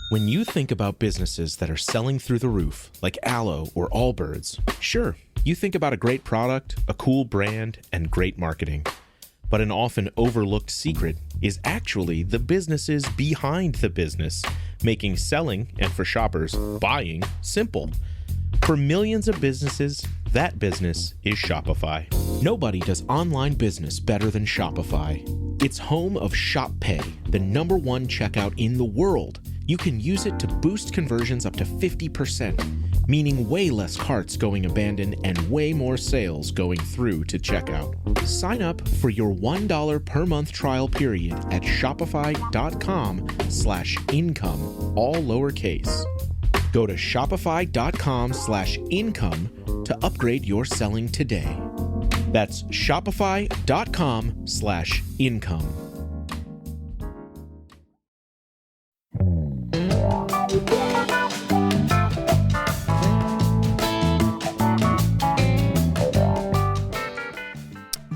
When you think about businesses that are selling through the roof, like Aloe or Allbirds, sure, you think about a great product, a cool brand, and great marketing. But an often overlooked secret is actually the businesses behind the business, making selling, and for shoppers, buying, simple. For millions of businesses, that business is Shopify. Nobody does online business better than Shopify. It's home of Shop Pay, the #1 checkout in the world. You can use it to boost conversions up to 50%, meaning way less carts going abandoned and way more sales going through to checkout. Sign up for your $1 per month trial period at shopify.com/income, all lowercase. Go to shopify.com/income to upgrade your selling today. That's shopify.com/income.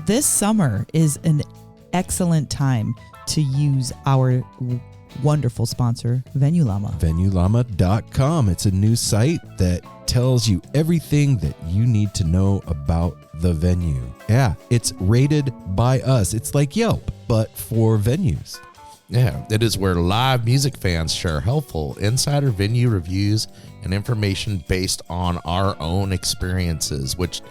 This summer is an excellent time to use our wonderful sponsor, Venue Llama. VenueLlama.com. It's a new site that tells you everything that you need to know about the venue. Yeah, it's rated by us. It's like Yelp, but for venues. Yeah, it is where live music fans share helpful insider venue reviews and information based on our own experiences, which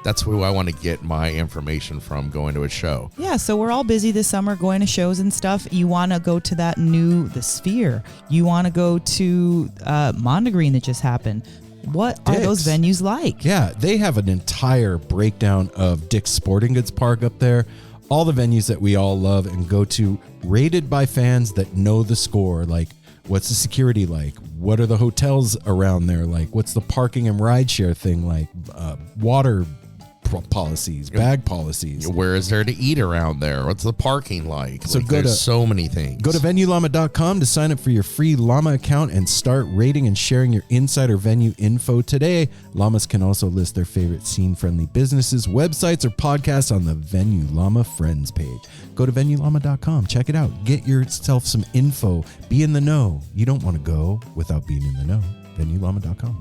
that's who I want to get my information from going to a show. Yeah, so we're all busy this summer going to shows and stuff. You want to go to the Sphere. You want to go to Mondegreen that just happened. What are those venues like? Yeah, they have an entire breakdown of Dick's Sporting Goods Park up there. All the venues that we all love and go to, rated by fans that know the score. Like, what's the security like? What are the hotels around there like? What's the parking and rideshare thing like? Water policies, bag policies. Where is there to eat around there? What's the parking like? So there's so many things. Go to VenueLlama.com to sign up for your free Llama account and start rating and sharing your insider venue info today. Llamas can also list their favorite scene-friendly businesses, websites, or podcasts on the Venue Llama Friends page. Go to VenueLlama.com. Check it out. Get yourself some info. Be in the know. You don't want to go without being in the know. VenueLlama.com.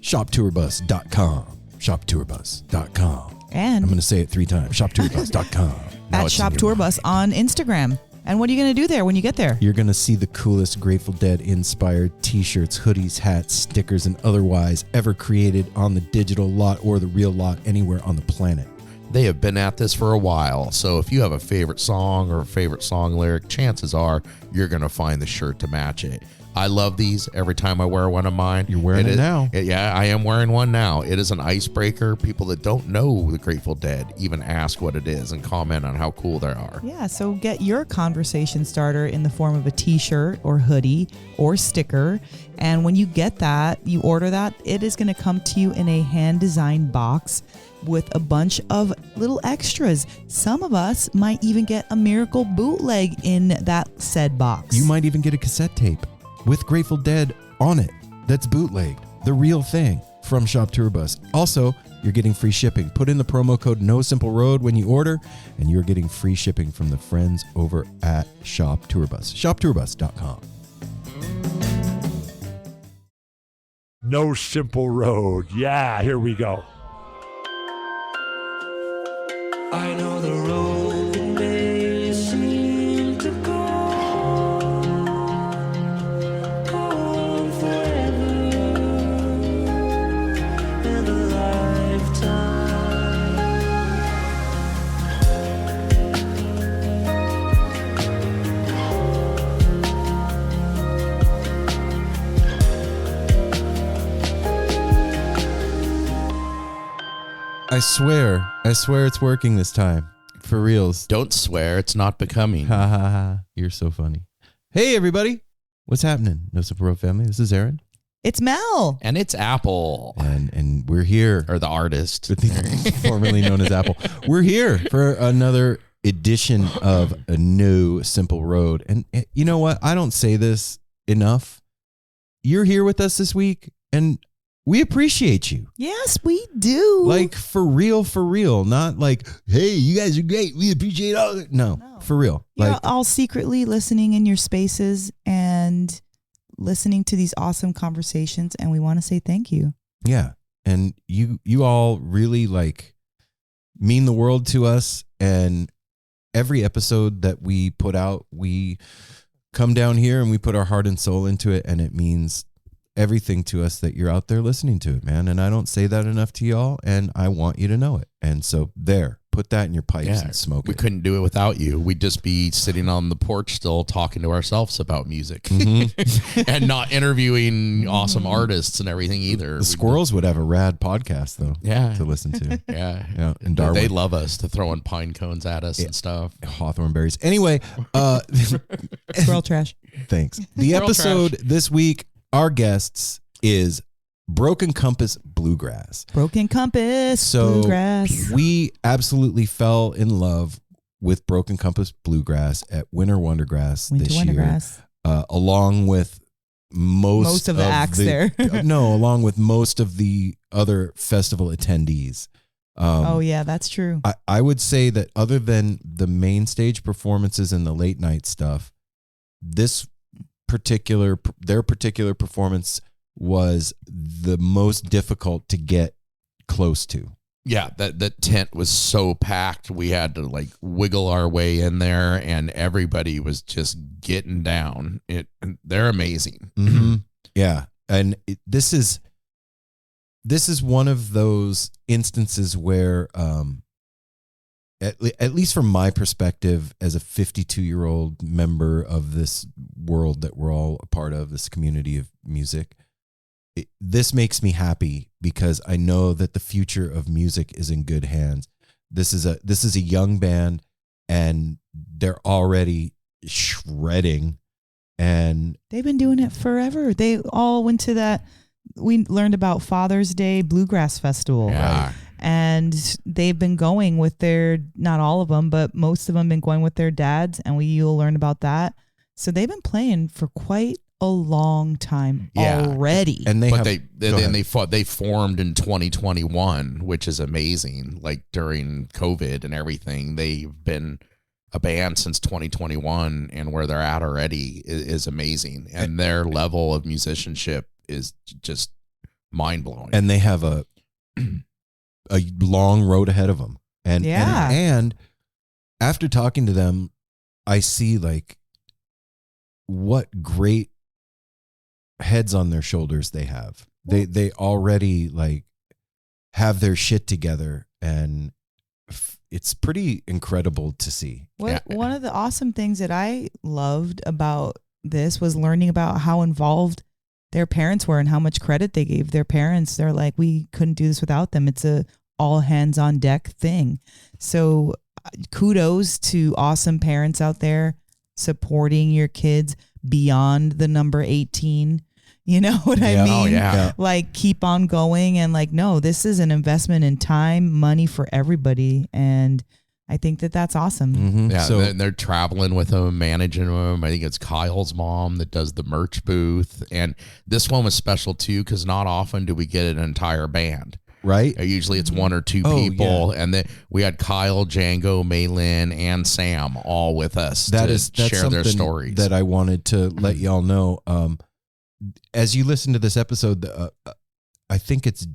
ShopTourbus.com. ShopTourbus.com. And I'm going to say it 3 times. ShopTourbus.com. At Shop Tour Bus on Instagram. And what are you going to do there when you get there? You're going to see the coolest Grateful Dead inspired t-shirts, hoodies, hats, stickers, and otherwise ever created on the digital lot or the real lot anywhere on the planet. They have been at this for a while, so if you have a favorite song or a favorite song lyric, chances are you're going to find the shirt to match it. I love these every time I wear one of mine. You're wearing it now. Yeah, I am wearing one now. It is an icebreaker. People that don't know the Grateful Dead even ask what it is and comment on how cool they are. Yeah, so get your conversation starter in the form of a t-shirt or hoodie or sticker. And when you get that, you order that, it is going to come to you in a hand-designed box with a bunch of little extras. Some of us might even get a miracle bootleg in that said box. You might even get a cassette tape with Grateful Dead on it. That's bootlegged, the real thing from Shop Tour Bus. Also, you're getting free shipping. Put in the promo code NoSimpleRoad when you order, and you're getting free shipping from the friends over at Shop Tour Bus. ShopTourbus.com. No Simple Road. Yeah, here we go. I know the road may seem to go on forever and a lifetime. I swear it's working this time. For reals. Don't swear, it's not becoming. Ha ha ha. You're so funny. Hey, everybody. What's happening? No Simple Road family. This is Aaron. It's Mel. And it's Apple. And we're here. Or the artist. Formerly known as Apple. We're here for another edition of a new Simple Road. And you know what? I don't say this enough. You're here with us this week, and we appreciate you. Yes, we do. Like, for real. Not like, hey, you guys are great. We appreciate all that. No, for real. You're like, all secretly listening in your spaces and listening to these awesome conversations, and we want to say thank you. Yeah. And you all really like mean the world to us. And every episode that we put out, we come down here and we put our heart and soul into it. And it means everything to us that you're out there listening to it, man. And I don't say that enough to y'all, and I want you to know it. And so there, put that in your pipes and smoke it. We couldn't do it without you. We'd just be sitting on the porch still talking to ourselves about music and not interviewing awesome artists and everything either. The squirrels would have a rad podcast though. Yeah. To listen to. Yeah. And Darwin. They love us to throw in pine cones at us and stuff. Hawthorn berries. Anyway, Squirrel trash. Thanks. The episode this week, our guests is Broken Compass Bluegrass. Broken Compass So Bluegrass. we absolutely fell in love with Broken Compass Bluegrass at Winter Wondergrass Winter this Wondergrass. year, along with most of the acts there. No, along with most of the other festival attendees. Oh yeah, that's true. I would say that other than the main stage performances and the late night stuff, their particular performance was the most difficult to get close to. Yeah, that tent was so packed. We had to like wiggle our way in there, and everybody was just getting down. They're amazing. Mm-hmm. Yeah, and this is one of those instances where, at least from my perspective, as a 52-year-old member of this world that we're all a part of, this community of music, this makes me happy because I know that the future of music is in good hands. This is a young band, and they're already shredding, and They've been doing it forever. They all went to that. We learned about Father's Day Bluegrass Festival. Yeah. And they've been going with not all of them, but most of them been going with their dads, and you'll learn about that. So they've been playing for quite a long time already. And they formed in 2021, which is amazing. Like during COVID and everything, they've been a band since 2021, and where they're at already is amazing. And their level of musicianship is just mind blowing. And they have a long road ahead of them. And after talking to them, I see like what great heads on their shoulders they have. They already like have their shit together, and it's pretty incredible to see. One of the awesome things that I loved about this was learning about how involved their parents were and how much credit they gave their parents. They're like, we couldn't do this without them. It's a all hands on deck thing. So kudos to awesome parents out there supporting your kids beyond the number 18. You know what I mean? Oh, yeah. Like, keep on going, and like, no, this is an investment in time, money for everybody. And I think that that's awesome. Mm-hmm. Yeah, So they're traveling with them, managing them. I think it's Kyle's mom that does the merch booth. And this one was special too, because not often do we get an entire band. right? Usually it's one or two Oh, people. And then we had Kyle, Django, Mae Lin, and Sam all with us That's share their something stories. that I wanted to let y'all know. As you listen to this episode, I think it's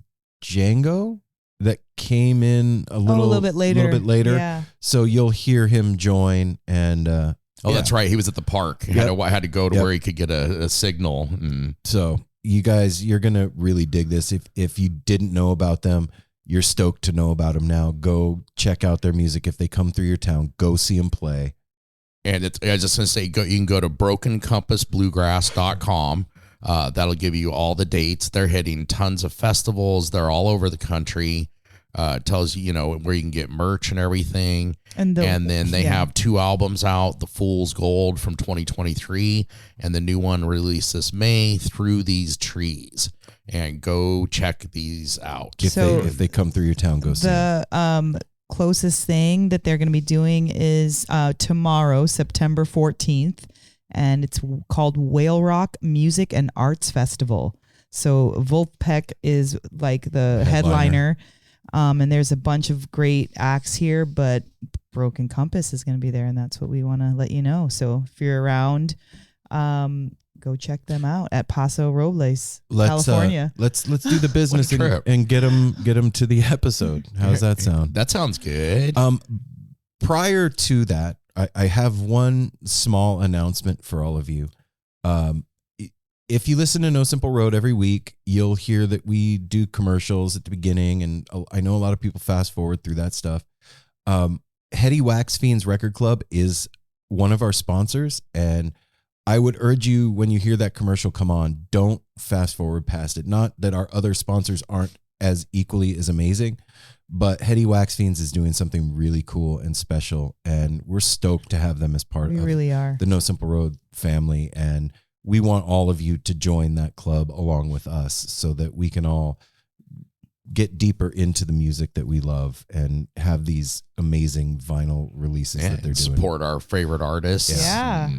Django that came in a little bit later. Yeah. So you'll hear him join, and that's right. He was at the park. He had to go to where he could get a signal. And so you guys, you're gonna really dig this. If you didn't know about them, you're stoked to know about them now. Go check out their music. If they come through your town, go see them play. I was just gonna say, you can go to brokencompassbluegrass.com. That'll give you all the dates. They're hitting tons of festivals. They're all over the country. Tells you, where you can get merch and everything. And then they have 2 albums out, The Fool's Gold from 2023, and the new one released this May, Through These Trees. And go check these out. If they come through your town, go see them. The closest thing that they're going to be doing is tomorrow, September 14th. And it's called Whale Rock Music and Arts Festival. So Volpec is like the headliner. And there's a bunch of great acts here, but Broken Compass is going to be there, and that's what we want to let you know. So if you're around, go check them out at Paso Robles, Let's California. let's do the business What a trip. and get them to the episode. How's that sound? That sounds good. Prior to that, I have one small announcement for all of you. If you listen to No Simple Road every week, you'll hear that we do commercials at the beginning, and I know a lot of people fast forward through that stuff. Heady Wax Fiends Record Club is one of our sponsors, and I would urge you, when you hear that commercial come on, don't fast forward past it. Not that our other sponsors aren't as equally as amazing, but Heady Wax Fiends is doing something really cool and special, and we're stoked to have them as part We of really are. the No Simple Road family, and we want all of you to join that club along with us so that we can all get deeper into the music that we love and have these amazing vinyl releases that they're doing. Support our favorite artists. Yeah.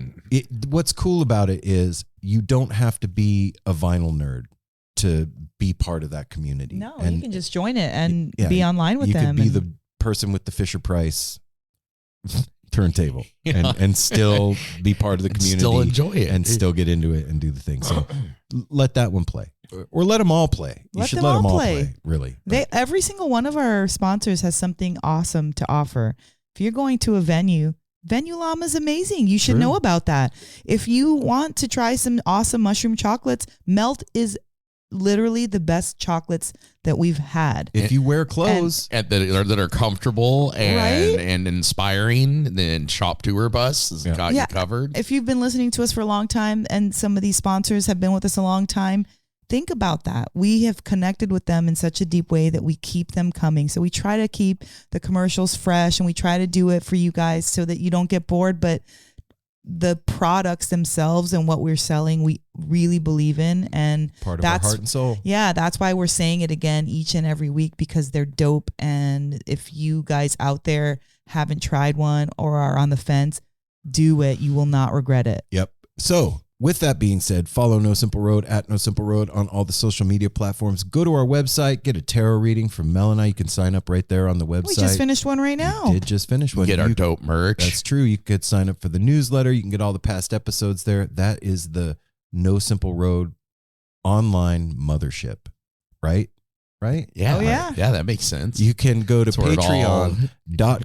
What's cool about it is you don't have to be a vinyl nerd to be part of that community. No, and you can just join it and yeah, be online with you them. could be and- the person with the Fisher Price turntable and still be part of the community, Still enjoy it, and still get into it and do the thing. So let that one play, or let them all play. You Let should them let them all all play. play. Really, Every single one of our sponsors has something awesome to offer. If you're going to a Venue Llama is amazing. You should True. know about that. If you want to try some awesome mushroom chocolates, Melt is literally the best chocolates that we've had. if you wear clothes, And that are comfortable and Right? and inspiring, then Shop Tour Bus has got Yeah. you covered. If you've been listening to us for a long time and some of these sponsors have been with us a long time, think about that. We have connected with them in such a deep way that we keep them coming. So we try to keep the commercials fresh, and we try to do it for you guys so that you don't get bored. But the products themselves and what we're selling, we really believe in. And part of our heart and soul. yeah, that's why we're saying it again each and every week, because they're dope. And if you guys out there haven't tried one or are on the fence, do it. You will not regret it. Yep. So, with that being said, follow No Simple Road at No Simple Road on all the social media platforms. Go to our website, get a tarot reading from Mel and I. You can sign up right there on the website. We just finished one right now. We did just finish one. Get our You- dope merch. That's true. You could sign up for the newsletter. You can get all the past episodes there. That is the No Simple Road online mothership, right? Right? Yeah. Oh, yeah. Yeah, that makes sense. You can go to That's where it all-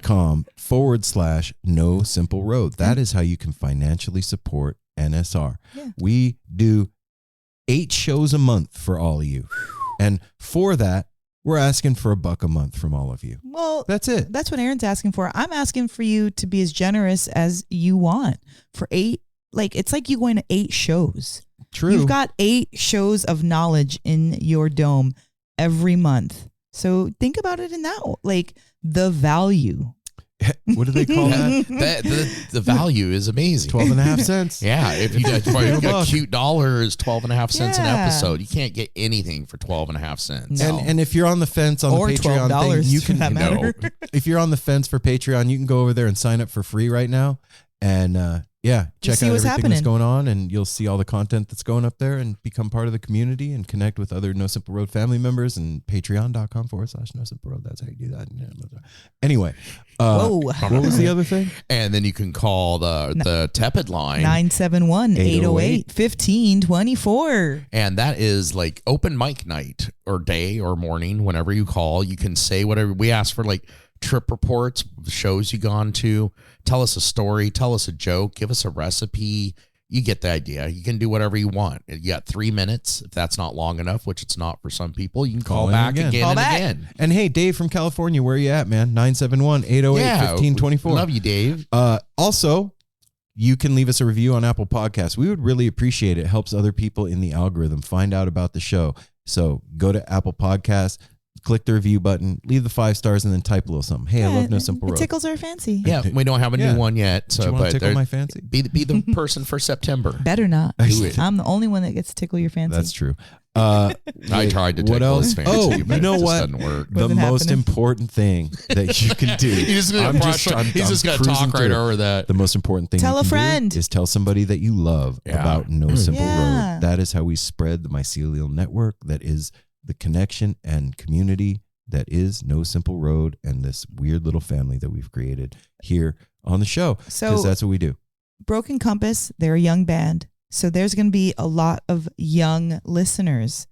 patreon.com/No Simple Road. That is how you can financially support NSR. Yeah. We do 8 shows a month for all of you. And for that, we're asking for $1 a month from all of you. Well, That's it. that's what Aaron's asking for. I'm asking for you to be as generous as you want for 8. Like, it's like you going to 8 shows. True. You've got 8 shows of knowledge in your dome every month. So think about it in that, like, the value. What do they call that? the value is amazing. 12 and a half cents. Yeah, if you get a $1. cute dollar is 12 and a half cents an Yeah. episode. You can't get anything for 12 and a half cents. No. And if you're on the fence on Or the Patreon $12 thing, you for can that matter. if you're on the fence for Patreon, you can go over there and sign up for free right now. And check see out what's everything that's happening. going on, and you'll see all the content that's going up there, and become part of the community and connect with other No Simple Road family members. And patreon.com/No Simple Road. That's how you do that. Anyway, Whoa. what was the other thing? And then you can call the Tepid line. 971-808-1524. And that is like open mic night or day or morning, whenever you call. You can say whatever. We ask for, like, trip reports, the shows you gone to. Tell us a story. Tell us a joke. Give us a recipe. You get the idea. You can do whatever you want. You got 3 minutes. If that's not long enough, which it's not for some people, you can call in back again. again Call and back. again. And hey, Dave from California, where are you at, man? 971-808-1524. Love you, Dave. Also, you can leave us a review on Apple Podcasts. We would really appreciate it. It helps other people in the algorithm find out about the show. So go to Apple Podcasts, click the review button, leave the 5 stars, and then type a little something. Hey, I love No Simple It Road. tickles our fancy. Yeah, we don't have a Yeah. new one yet. Do So, you want but to tickle my fancy? be the person for September. Better not. Do it. I'm the only one that gets to tickle your fancy. That's true. I tried to what tickle else? his fancy, Oh, but you it know just what? doesn't work. The Wasn't most happening. important thing that you can do. He's just I'm gonna talk cruising right through. over that. The most important thing Tell you a can do friend. is tell somebody that you love Yeah. about No Simple Yeah. Road. That is how we spread the mycelial network. That is the connection and community that is No Simple Road, and this weird little family that we've created here on the show. So- Because that's what we do. Broken Compass, they're a young band. So there's going to be a lot of young listeners.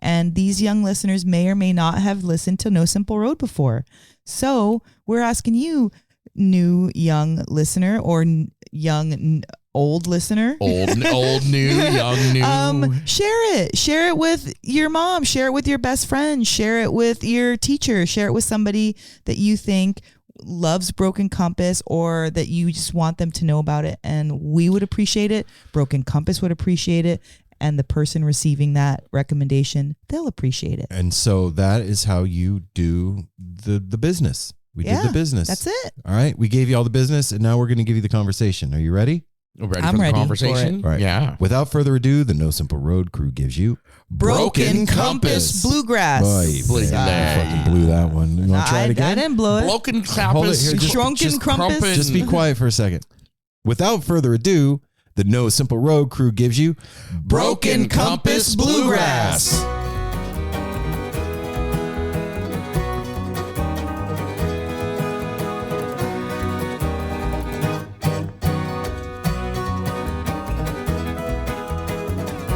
And these young listeners may or may not have listened to No Simple Road before. So we're asking you, new young listener or young old listener, old new, young new. Share it with your mom, share it with your best friend, share it with your teacher, share it with somebody that you think loves Broken Compass or that you just want them to know about it. And we would appreciate it. Broken Compass would appreciate it. And the person receiving that recommendation, they'll appreciate it. And so that is how you do the business. We did the business. That's it. All right. We gave you all the business, and now we're going to give you the conversation. Are you ready? Ready I'm for ready the conversation? for All right. Yeah. Without further ado, the No Simple Road crew gives you Broken Compass Bluegrass. Boy, Blew you that. fucking blew that one. You want to try it I again? didn't blow it. Broken Hold it Compass. here, Shrunken Crumpus. Just be quiet for a second. Without further ado, the No Simple Road crew gives you Broken Compass Bluegrass.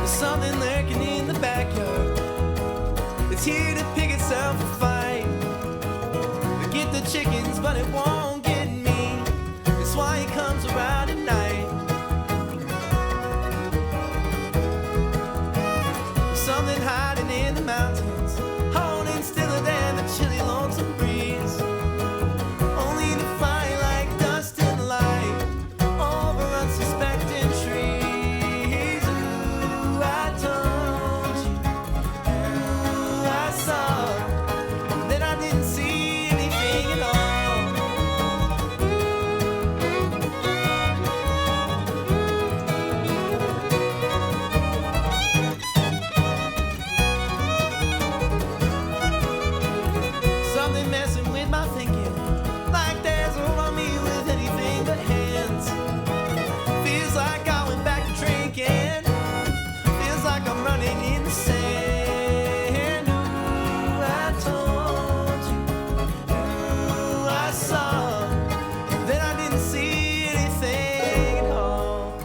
Something lurking in the backyard. It's here to pick itself a fight. We get the chickens, but it won't get me. That's why it comes around at night. Something hiding in the mountains, holding stiller than the chilly lonesome breeze. Only to find like dust in the light over unsuspecting trees. Ooh, I told you, ooh, I saw that I didn't see anything at all. Something messing with my thinking, like there's a hold on me with anything but hands. Feels like I went back to drinking. Feels like I'm running in the sand. Ooh, I told you. Ooh, I saw that I didn't see anything at all.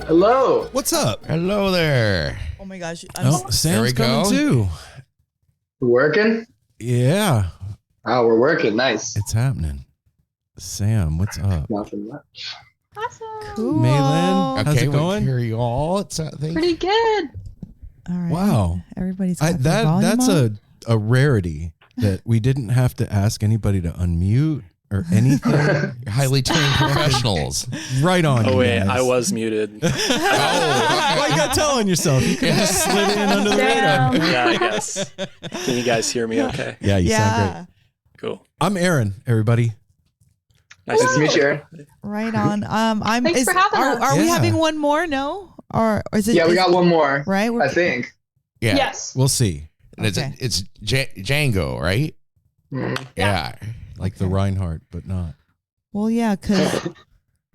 Hello. What's up? Hello there. Oh my gosh. Oh, There Sam's we go. coming too. Working? Yeah, Oh, we're working. Nice. it's happening. Sam, what's up? Nothing much. cool. Mae Lin, how's Okay, it going? we hear you all. It's Pretty good. All right. Wow. Everybody's got their That's volume on. a rarity that we didn't have to ask anybody to unmute or anything. highly trained professionals. Right on. Oh you wait, guys. I was muted. Why you got to tell on yourself? You can just slid in under the radar. Damn. Yeah, I guess. Can you guys hear me okay? Yeah, you sound great. Yeah. Cool. I'm Aaron, everybody. Nice Nice to meet you, Aaron. Right on. I'm. Thanks for having us. Are we Yeah. having one more? No, or is it? Yeah, we is- got one more. Right. I think. Yeah. Yes. We'll see. And Okay. it's Django, right? Mm. Yeah. Like the Reinhardt, but not. Well, yeah, because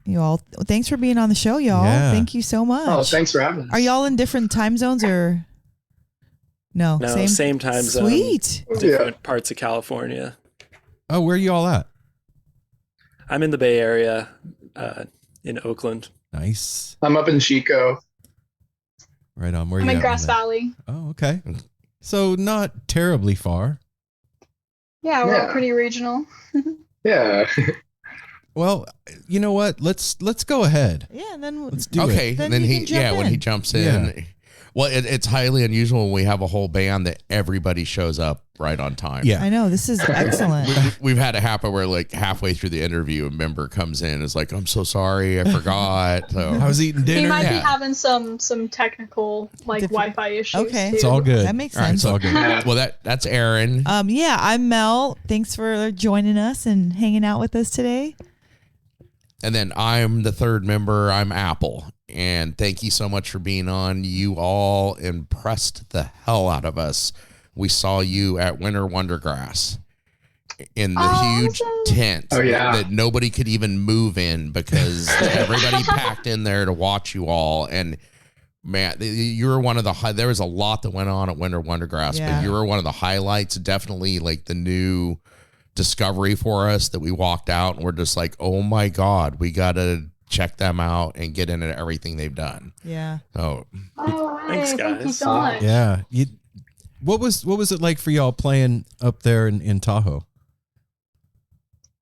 you all. Thanks for being on the show, y'all. Yeah. Thank you so much. Oh, thanks for having us. Are y'all in different time zones or? No. No, same time zone. Sweet. Different parts of California. Oh, where are you all at? I'm in the Bay Area, in Oakland. Nice. I'm up in Chico. Right on. Where I'm you in at, Grass Mae Lin? Valley. Oh, okay. So not terribly far. Yeah, we're all Yeah. pretty regional. Yeah. Well, you know what? Let's go ahead. Yeah, and then Let's do Okay. it. Then Then you he can jump when he in. jumps in. Yeah. Well, it's highly unusual when we have a whole band that everybody shows up right on time. Yeah. I know this is excellent. We've had it happen where like halfway through the interview, a member comes in and is like, "I'm so sorry, I forgot." So I was eating He dinner. might be Yeah. having some technical like Different- Wi-Fi issues. Okay. too. It's all good. That makes all right, sense. It's all good. well, that's Aaron. Yeah, I'm Mel. Thanks for joining us and hanging out with us today. And then I'm the third member. I'm Apple. And thank you so much for being on. You all impressed the hell out of us. We saw you at Winter Wondergrass in the huge tent that nobody could even move in because everybody packed in there to watch you all. And man, you were one of the there was a lot that went on at Winter Wondergrass, but you were one of the highlights. Definitely like the new discovery for us that we walked out and we're just like, oh my God, we got to check them out and get into everything they've done. Yeah. So thanks, guys. Thank you so much. Yeah. What was it like for y'all playing up there in Tahoe?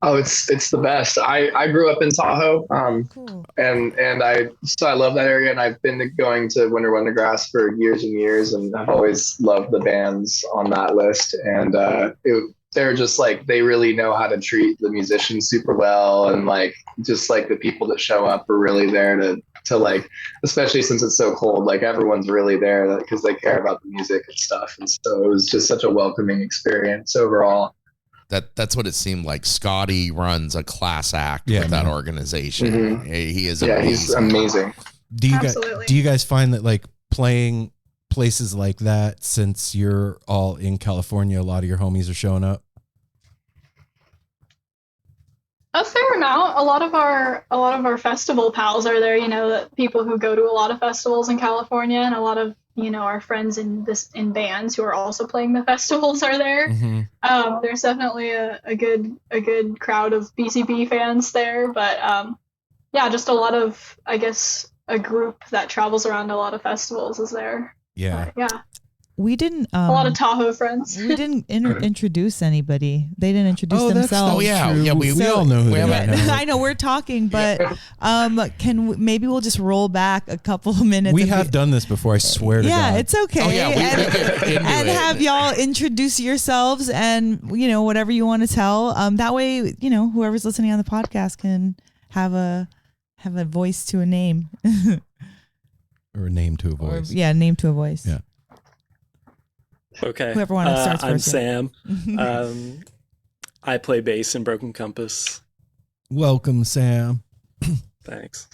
Oh, it's the best. I grew up in Tahoe, Cool. and I love that area, and I've been going to Winter Wondergrass for years and years, and I've always loved the bands on that list, and they're just like, they really know how to treat the musicians super well, and like just like the people that show up are really there to like, especially since it's so cold, like everyone's really there because they care about the music and stuff, and so it was just such a welcoming experience overall. That's what it seemed like. Scotty runs a class act with that organization. Mm-hmm. He is amazing. He's amazing. Do you guys find that like playing places like that, since you're all in California, a lot of your homies are showing up? A fair amount. A lot of our festival pals are there. You know, that people who go to a lot of festivals in California, and a lot of our friends in bands who are also playing the festivals are there. Mm-hmm. There's definitely a good crowd of BCB fans there, but just a lot of, I guess, a group that travels around a lot of festivals is there. Yeah. But, yeah. We didn't. A lot of Tahoe friends. We didn't introduce anybody. They didn't introduce themselves. Oh yeah, we all know who they are. I know we're talking, but maybe we'll just roll back a couple of minutes. We have done this before. I swear to God. Yeah, it's okay. Oh, yeah, and have y'all introduce yourselves and whatever you want to tell. That way, whoever's listening on the podcast can have a voice to a name. Or a name to a voice. Name to a voice. Yeah. Okay. Whoever wants to start first. I'm Sam. I play bass in Broken Compass. Welcome, Sam. Thanks.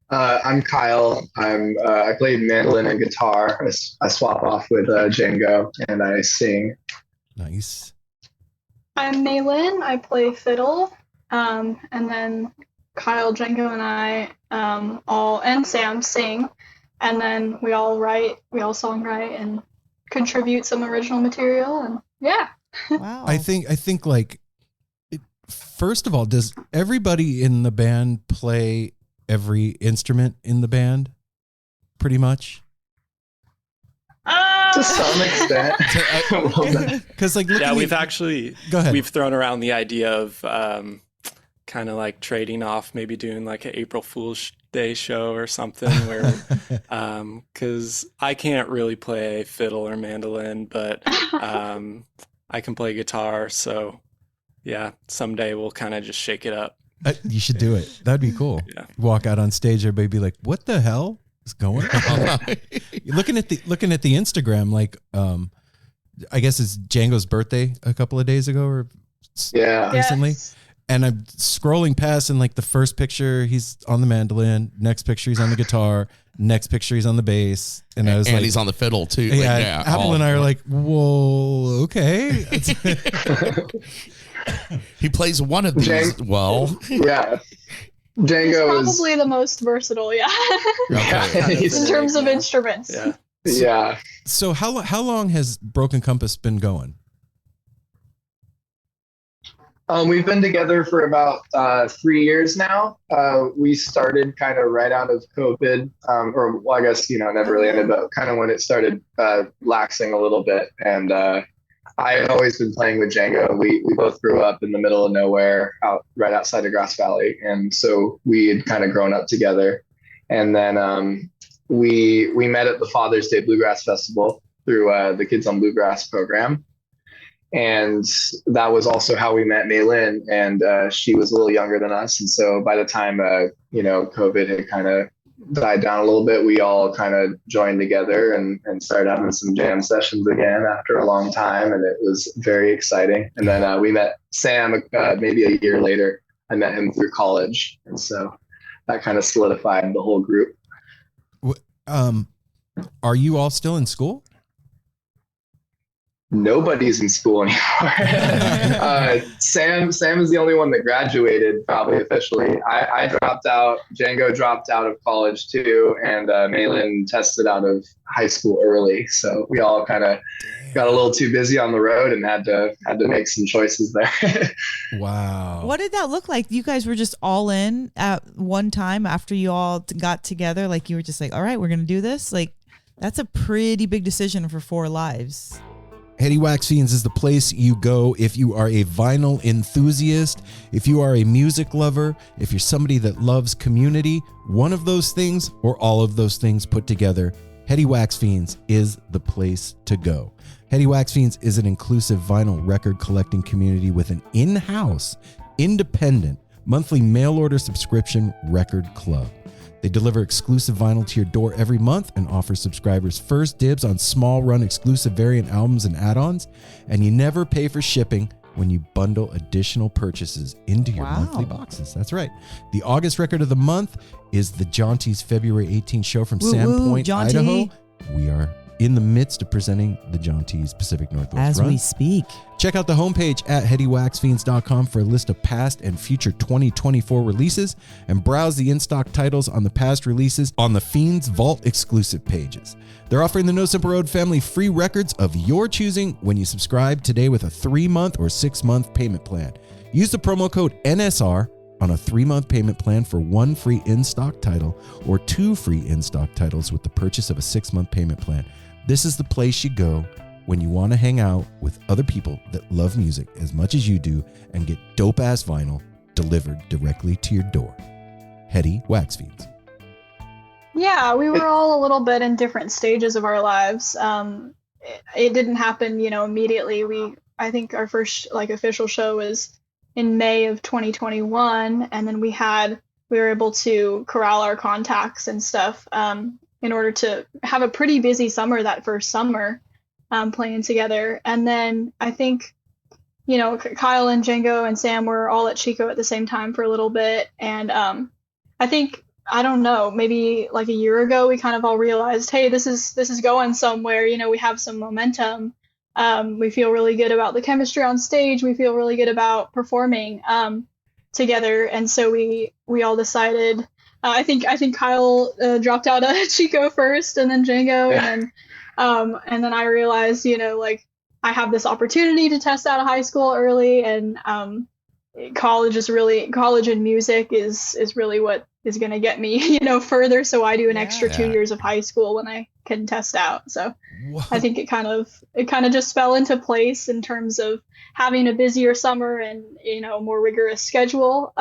I'm Kyle. I play mandolin and guitar. I swap off with Django, and I sing. Nice. I'm Mae Lin. I play fiddle. And then Kyle, Django, and I and Sam sing. And then we all songwrite and contribute some original material, and Wow. I think like, first of all, does everybody in the band play every instrument in the band? Pretty much. To some extent. Because like, we've thrown around the idea of kind of like trading off, maybe doing like an April Fool's Day show or something where because I can't really play fiddle or mandolin, but I can play guitar, so someday we'll kind of just shake it up. You should do it. That'd be cool. Yeah. Walk out on stage, everybody be like, what the hell is going on? looking at the Instagram, like I guess it's Django's birthday a couple of days ago or recently. Yes. And I'm scrolling past, and like the first picture, he's on the mandolin. Next picture, he's on the guitar. Next picture, he's on the bass. And I was like, he's on the fiddle too. Yeah, Apple and I are like, whoa, okay. He plays one of these well. Yeah. Django is probably the most versatile, Okay. in terms of instruments. Yeah. Yeah. So how long has Broken Compass been going? We've been together for about 3 years now. We started kind of right out of COVID, I guess, never really ended, but kind of when it started laxing a little bit. And I had always been playing with Django. We both grew up in the middle of nowhere, right outside of Grass Valley. And so we had kind of grown up together. And then we met at the Father's Day Bluegrass Festival through the Kids on Bluegrass program. And that was also how we met Mae Lin, and she was a little younger than us. And so by the time, COVID had kind of died down a little bit, we all kind of joined together and started having some jam sessions again after a long time. And it was very exciting. And then we met Sam maybe a year later. I met him through college. And so that kind of solidified the whole group. Are you all still in school? Nobody's in school anymore. Sam is the only one that graduated, probably officially. I dropped out. Django dropped out of college too, and Mae Lin tested out of high school early. So we all kind of got a little too busy on the road and had to make some choices there. Wow. What did that look like? You guys were just all in at one time after you all got together? Like you were just like, all right, we're going to do this? Like that's a pretty big decision for 4 lives. Heady Wax Fiends is the place you go if you are a vinyl enthusiast, if you are a music lover, if you're somebody that loves community, one of those things or all of those things put together, Heady Wax Fiends is the place to go. Heady Wax Fiends is an inclusive vinyl record collecting community with an in-house, independent, monthly mail order subscription record club. They deliver exclusive vinyl to your door every month and offer subscribers first dibs on small run exclusive variant albums and add-ons. And you never pay for shipping when you bundle additional purchases into your monthly boxes. That's right. The August record of the month is the Jaunty's February 18th show from Sandpoint, Idaho. We are in the midst of presenting the Jaunty's Pacific Northwest As run. we speak. Check out the homepage at headywaxfiends.com for a list of past and future 2024 releases, and browse the in-stock titles on the past releases on the Fiends Vault exclusive pages. They're offering the No Simple Road family free records of your choosing when you subscribe today with a 3-month or 6-month payment plan. Use the promo code NSR on a 3-month payment plan for 1 free in-stock title or 2 free in-stock titles with the purchase of a 6-month payment plan. This is the place you go when you want to hang out with other people that love music as much as you do and get dope-ass vinyl delivered directly to your door. Heady Wax Fiends. Yeah, we were all a little bit in different stages of our lives. It didn't happen, immediately. I think our first official show was in May of 2021, and then we were able to corral our contacts and stuff in order to have a pretty busy summer that first summer playing together. And then I think, Kyle and Django and Sam were all at Chico at the same time for a little bit. And I think, I don't know, maybe like a year ago, we kind of all realized, hey, this is going somewhere. We have some momentum. We feel really good about the chemistry on stage. We feel really good about performing together. And so we all decided, I think Kyle dropped out of Chico first, and then Django, and then I realized, I have this opportunity to test out of high school early, and college and music is really what is going to get me, further. So I do an extra 2 years of high school when I can test out. So I think it kind of just fell into place in terms of having a busier summer and, a more rigorous schedule,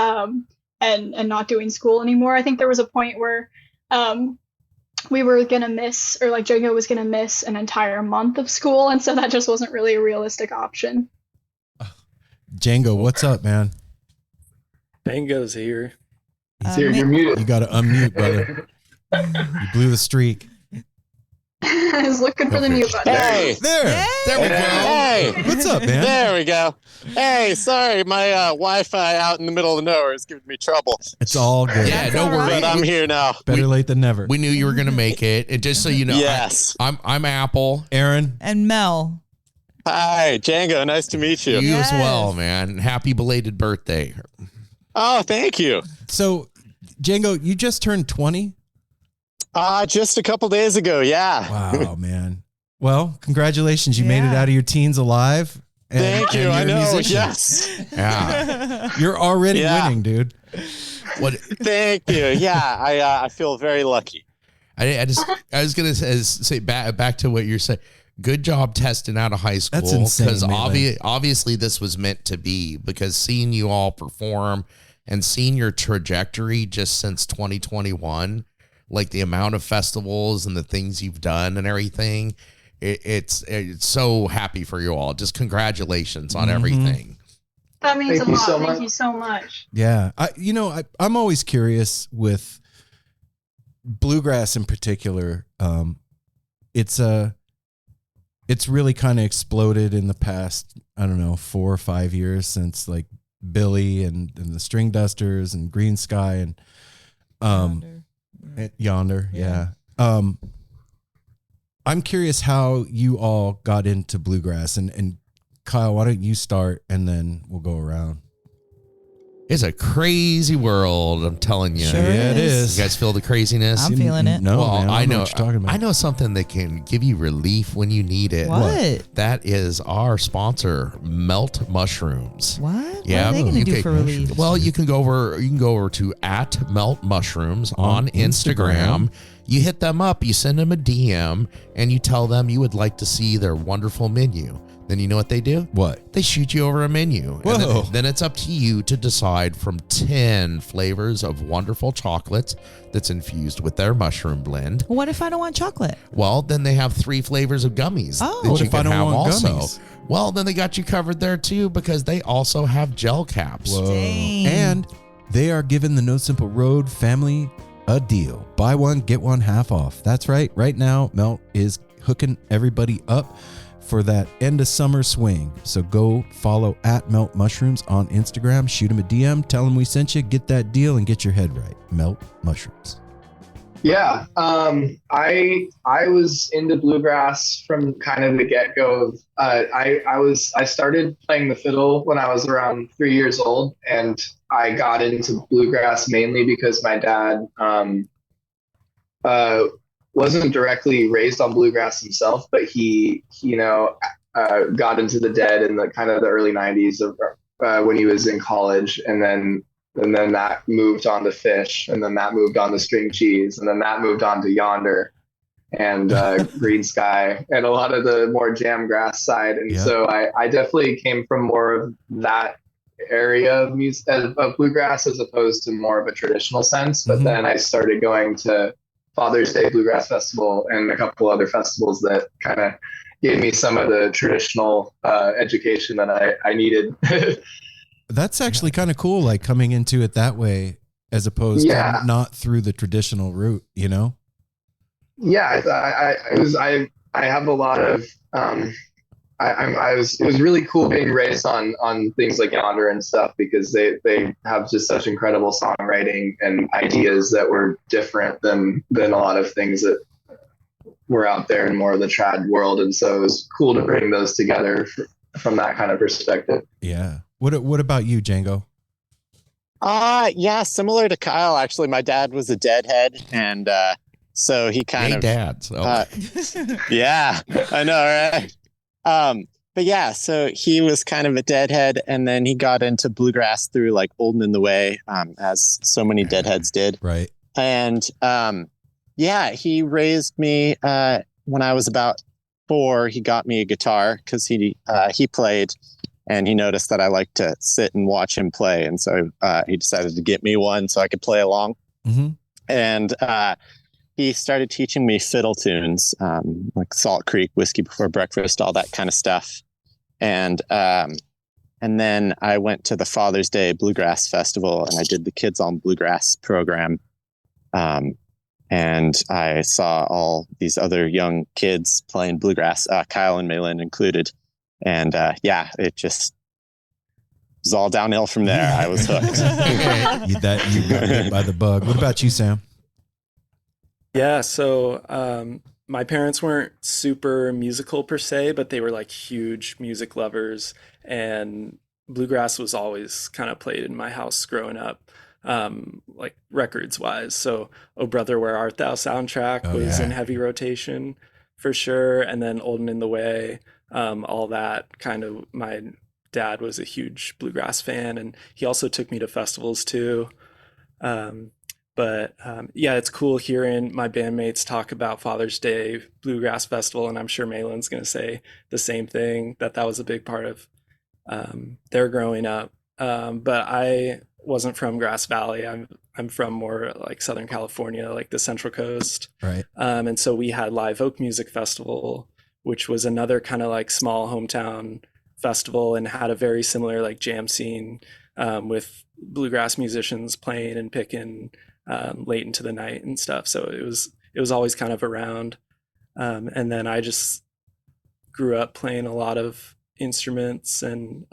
and not doing school anymore. I think there was a point where we were going to miss, or Django was going to miss an entire month of school. And so that just wasn't really a realistic option. Django, what's up, man? Django's here. He's here. You're muted. You got to unmute, brother. You blew the streak. I was looking for the mute button. Hey, there we go. Hey, what's up, man? There we go. Hey, sorry, my Wi-Fi out in the middle of nowhere is giving me trouble. It's all good. Yeah, no worries. But I'm here now. Better late than never. We knew you were going to make it. And just so you know, Yes. I'm Apple. Aaron. And Mel. Hi, Django. Nice to meet you. You as well, man. Happy belated birthday. Oh, thank you. So, Django, you just turned 20? Just a couple days ago, yeah. Wow, man. Well, congratulations. You made it out of your teens alive. Thank you. I know. Musician. Yes. Yeah. You're already winning, dude. What? Thank you. Yeah, I feel very lucky. I was going to say back to what you're saying. Good job testing out of high school. That's insane. Because obviously this was meant to be, because seeing you all perform and seeing your trajectory just since 2021, like the amount of festivals and the things you've done and everything, it's so happy for you all. Just congratulations on everything. That means Thank a you lot. so Thank much. you so much. Yeah. I'm always curious with bluegrass in particular. It's really kind of exploded in the past, I don't know, 4 or 5 years since Billy and the String Dusters and Green Sky and Yonder. Yeah. I'm curious how you all got into bluegrass, and Kyle, why don't you start and then we'll go around. It's a crazy world, I'm telling you. Sure Yeah, it is. You guys feel the craziness? I'm feeling it. No, Well, man, I know what you're talking about. I know something that can give you relief when you need it. What? That is our sponsor, Melt Mushrooms. What? Yeah, What are they going to do okay. for relief? Well, you can go over to @meltmushrooms on Instagram. You hit them up, you send them a DM, and you tell them you would like to see their wonderful menu. Then you know what they do? What? They shoot you over a menu. Whoa. And then it's up to you to decide from 10 flavors of wonderful chocolates that's infused with their mushroom blend. What if I don't want chocolate? Well, then they have 3 flavors of gummies Oh. that What you if I can don't have want also. gummies? Well, then they got you covered there too, because they also have gel caps. Whoa. Dang. And they are giving the No Simple Road family a deal. Buy one, get one half off. That's right. Right now, Melt is hooking everybody up for that end of summer swing. So go follow @Melt Mushrooms on Instagram. Shoot them a DM. Tell them we sent you. Get that deal and get your head right. Melt Mushrooms. Yeah, I was into bluegrass from kind of the get go. I started playing the fiddle when I was around 3 years old, and I got into bluegrass mainly because my dad wasn't directly raised on bluegrass himself, but he got into the Dead in the kind of the early '90s when he was in college, and then that moved on to Fish, and then that moved on to String Cheese, and then that moved on to Yonder and Green Sky and a lot of the more jam grass side. And so I definitely came from more of that area of music of bluegrass as opposed to more of a traditional sense. But then I started going to Father's Day Bluegrass Festival and a couple other festivals that kind of gave me some of the traditional education that I needed. That's actually kind of cool, like coming into it that way as opposed to not through the traditional route, you know? Yeah, I have a lot of it was really cool being raised on things like Yonder and stuff, because they have just such incredible songwriting and ideas that were different than a lot of things that were out there in more of the trad world. And so it was cool to bring those together from that kind of perspective. Yeah. What about you, Django? Yeah, similar to Kyle, actually. My dad was a Deadhead, and so he kind of dads. Yeah, I know, right? But yeah, so he was kind of a Deadhead, and then he got into bluegrass through like Old and in the Way, as so many Deadheads did. Right. And yeah, he raised me when I was about 4. He got me a guitar because he played, and he noticed that I liked to sit and watch him play, and so he decided to get me one so I could play along. Mm-hmm. And he started teaching me fiddle tunes, like Salt Creek, Whiskey Before Breakfast, all that kind of stuff. And then I went to the Father's Day Bluegrass Festival, and I did the Kids on Bluegrass program. And I saw all these other young kids playing bluegrass, Kyle and Mae Lin included. And yeah, it just was all downhill from there. I was hooked. You got bit by the bug. What about you, Sam? Yeah, so my parents weren't super musical per se, but they were like huge music lovers, and bluegrass was always kind of played in my house growing up, like records wise. So Oh Brother, Where Art Thou soundtrack was in heavy rotation for sure, and then Old and in the Way, all that kind of. My dad was a huge bluegrass fan, and he also took me to festivals too. But yeah, it's cool hearing my bandmates talk about Father's Day Bluegrass Festival, and I'm sure Mae Lin's going to say the same thing, that was a big part of their growing up. But I wasn't from Grass Valley. I'm from more like Southern California, like the Central Coast. Right. And so we had Live Oak Music Festival, which was another kind of like small hometown festival, and had a very similar like jam scene with bluegrass musicians playing and picking late into the night and stuff. So it was always kind of around. And then I just grew up playing a lot of instruments, and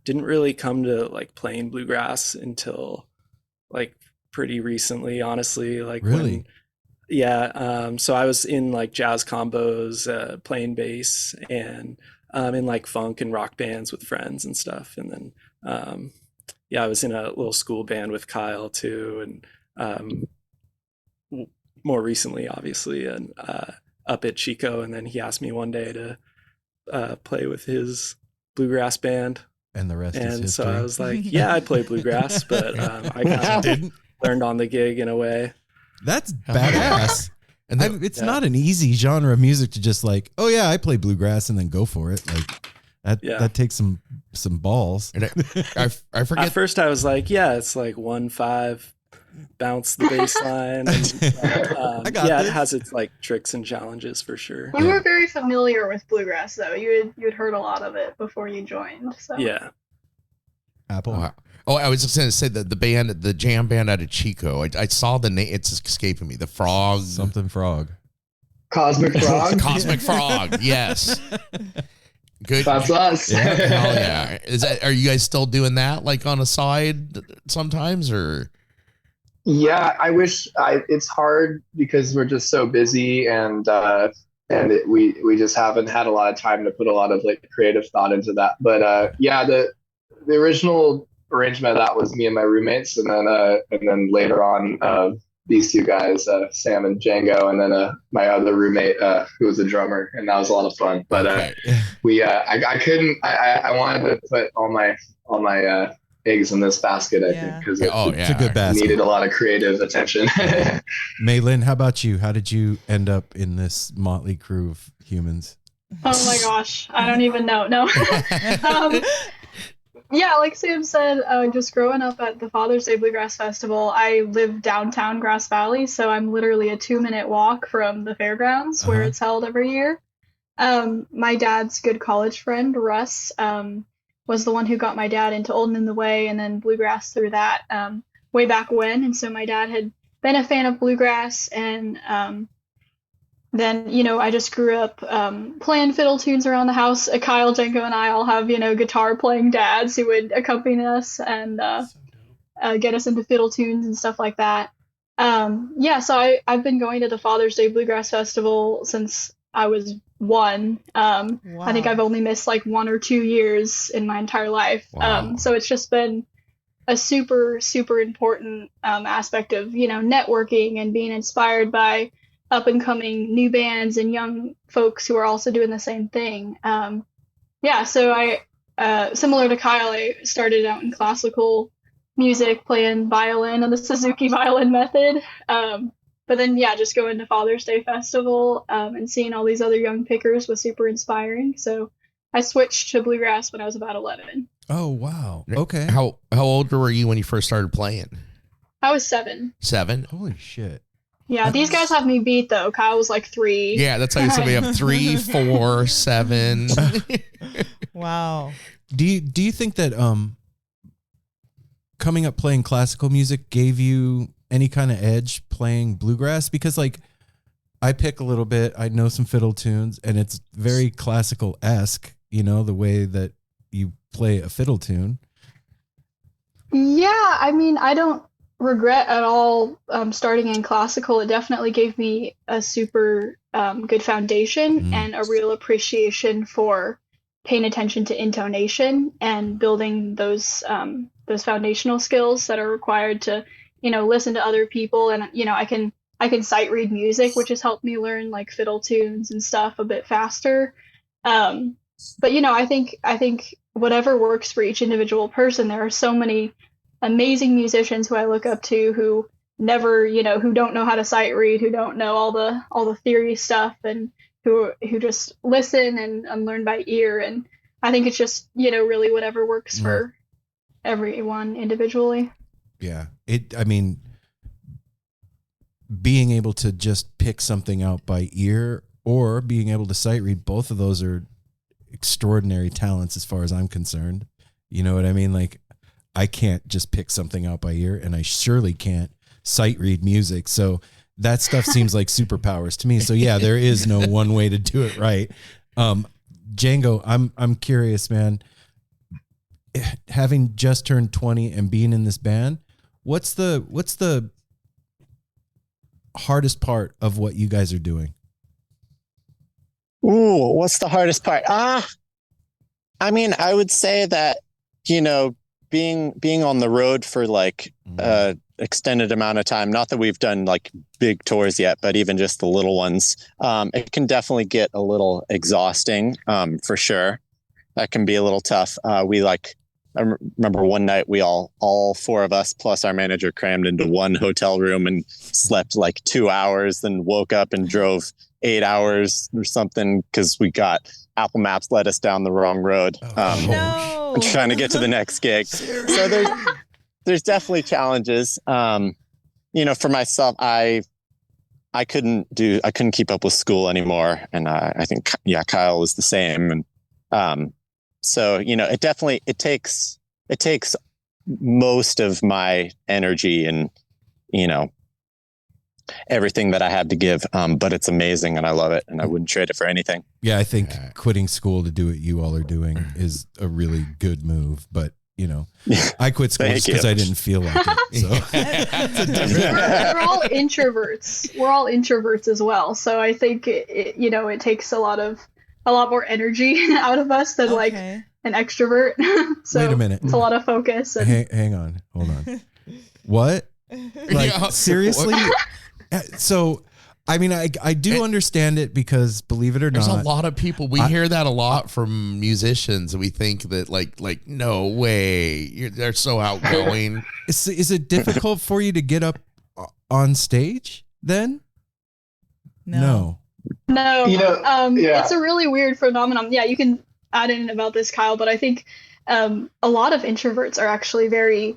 didn't really come to like playing bluegrass until like pretty recently, honestly. Like Really? so I was in like jazz combos, playing bass, and in like funk and rock bands with friends and stuff. And then I was in a little school band with Kyle too, and more recently, obviously, and up at Chico. And then he asked me one day to play with his bluegrass band. And the rest is And history. so I was like, yeah, I play bluegrass, but I kind of learned on the gig in a way. That's badass. And then, it's not an easy genre of music to just like, oh yeah, I play bluegrass and then go for it. Like that takes some balls. and I forget. At first I was like, yeah, it's like 1-5, bounce the bass line. And, I got this. It has its like tricks and challenges for sure. We were very familiar with bluegrass, though. You had heard a lot of it before you joined. So. Yeah. Apple. Oh, I was just going to say that the jam band out of Chico. I saw the name. It's escaping me. The Frog. Something Frog. Cosmic Frog. Cosmic Frog. Yes. Good. That's us. Hell yeah. Are you guys still doing that like on a side sometimes or? Yeah, I wish it's hard because we're just so busy and we just haven't had a lot of time to put a lot of like creative thought into that. But the original arrangement of that was me and my roommates, and then later on these two guys, Sam and Django, and then my other roommate who was a drummer, and that was a lot of fun. But I wanted to put all my eggs in this basket, I think, because it's a good basket. Needed a lot of creative attention. Mae Lin, how about you? How did you end up in this motley crew of humans? Oh my gosh, I don't even know. No. Like Sam said, just growing up at the Father's Day Bluegrass Festival, I live downtown Grass Valley, so I'm literally a 2-minute walk from the fairgrounds where it's held every year. My dad's good college friend, Russ, was the one who got my dad into Old and in the Way and then bluegrass through that way back when. And so my dad had been a fan of bluegrass, and then, I just grew up playing fiddle tunes around the house. Kyle, Django, and I all have, guitar playing dads who would accompany us and get us into fiddle tunes and stuff like that. So I've been going to the Father's Day Bluegrass Festival since I was 1. Wow. I think I've only missed like 1 or 2 years in my entire life. Wow. So it's just been a super, super important aspect of, networking and being inspired by up and coming new bands and young folks who are also doing the same thing. So I, similar to Kyle, I started out in classical music, playing violin on the Suzuki violin method. But then, just going to Father's Day Festival and seeing all these other young pickers was super inspiring. So I switched to bluegrass when I was about 11. Oh, wow. Okay. How old were you when you first started playing? I was 7. 7? Holy shit. Yeah, these guys have me beat, though. Kyle was like 3. Yeah, that's how you said we have 3, 4, 7. Wow. Do you think that coming up playing classical music gave you any kind of edge playing bluegrass? Because like I pick a little bit, I know some fiddle tunes, and it's very classical-esque, the way that you play a fiddle tune. Yeah, I mean, I don't regret at all starting in classical. It definitely gave me a super good foundation and a real appreciation for paying attention to intonation and building those foundational skills that are required to listen to other people. And I can sight read music, which has helped me learn like fiddle tunes and stuff a bit faster. But I think whatever works for each individual person. There are so many amazing musicians who I look up to who never, who don't know how to sight read, who don't know all the theory stuff, and who just listen and learn by ear. And I think it's just, really whatever works for everyone individually. Yeah. Being able to just pick something out by ear or being able to sight read, both of those are extraordinary talents as far as I'm concerned. You know what I mean? Like, I can't just pick something out by ear, and I surely can't sight read music. So that stuff seems like superpowers to me. So yeah, there is no one way to do it right. Django, I'm curious, man. Having just turned 20 and being in this band, what's the hardest part of what you guys are doing? Ooh, what's the hardest part? I mean, I would say that, you know, being on the road for like extended amount of time, not that we've done like big tours yet, but even just the little ones, it can definitely get a little exhausting, for sure. That can be a little tough. I remember one night we all four of us plus our manager crammed into one hotel room and slept like 2 hours, then woke up and drove 8 hours or something because we got Apple Maps led us down the wrong road. No. Trying to get to the next gig. So there's definitely challenges. You know, for myself, I couldn't keep up with school anymore. And I think, Kyle was the same. And so, you know, it takes most of my energy and, you know, everything that I have to give. But it's amazing and I love it and I wouldn't trade it for anything. Yeah, I think quitting school to do what you all are doing is a really good move. But, you know, I quit school because I didn't feel like it. So we're all introverts. We're all introverts as well. So I think it takes a lot more energy out of us than like an extrovert. So wait a minute. It's a lot of focus. And hang on. Hold on. What? Like, seriously? So, I mean, I do understand it because, believe it or not, there's a lot of people. We hear that a lot from musicians. We think that like no way, they're so outgoing. Is it difficult for you to get up on stage then? No. You know, it's a really weird phenomenon. Yeah, you can add in about this, Kyle, but I think a lot of introverts are actually very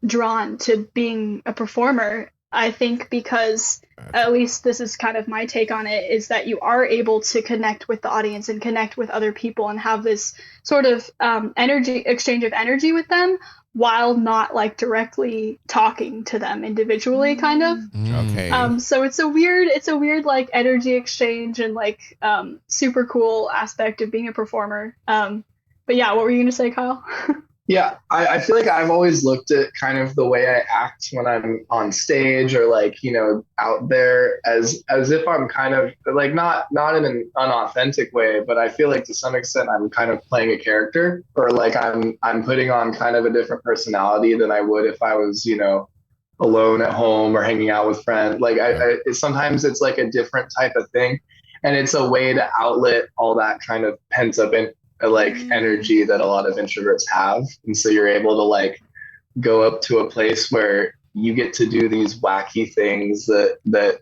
drawn to being a performer. I think because, at least this is kind of my take on it, is that you are able to connect with the audience and connect with other people and have this sort of exchange of energy with them while not like directly talking to them individually, kind of. Okay. So it's a weird like energy exchange and like super cool aspect of being a performer. But yeah, what were you gonna say, Kyle? Yeah, I feel like I've always looked at kind of the way I act when I'm on stage or like, you know, out there as if I'm kind of like not in an unauthentic way, but I feel like to some extent I'm kind of playing a character or like I'm putting on kind of a different personality than I would if I was, you know, alone at home or hanging out with friends. Like sometimes it's like a different type of thing, and it's a way to outlet all that kind of pent up energy that a lot of introverts have. And so you're able to like go up to a place where you get to do these wacky things that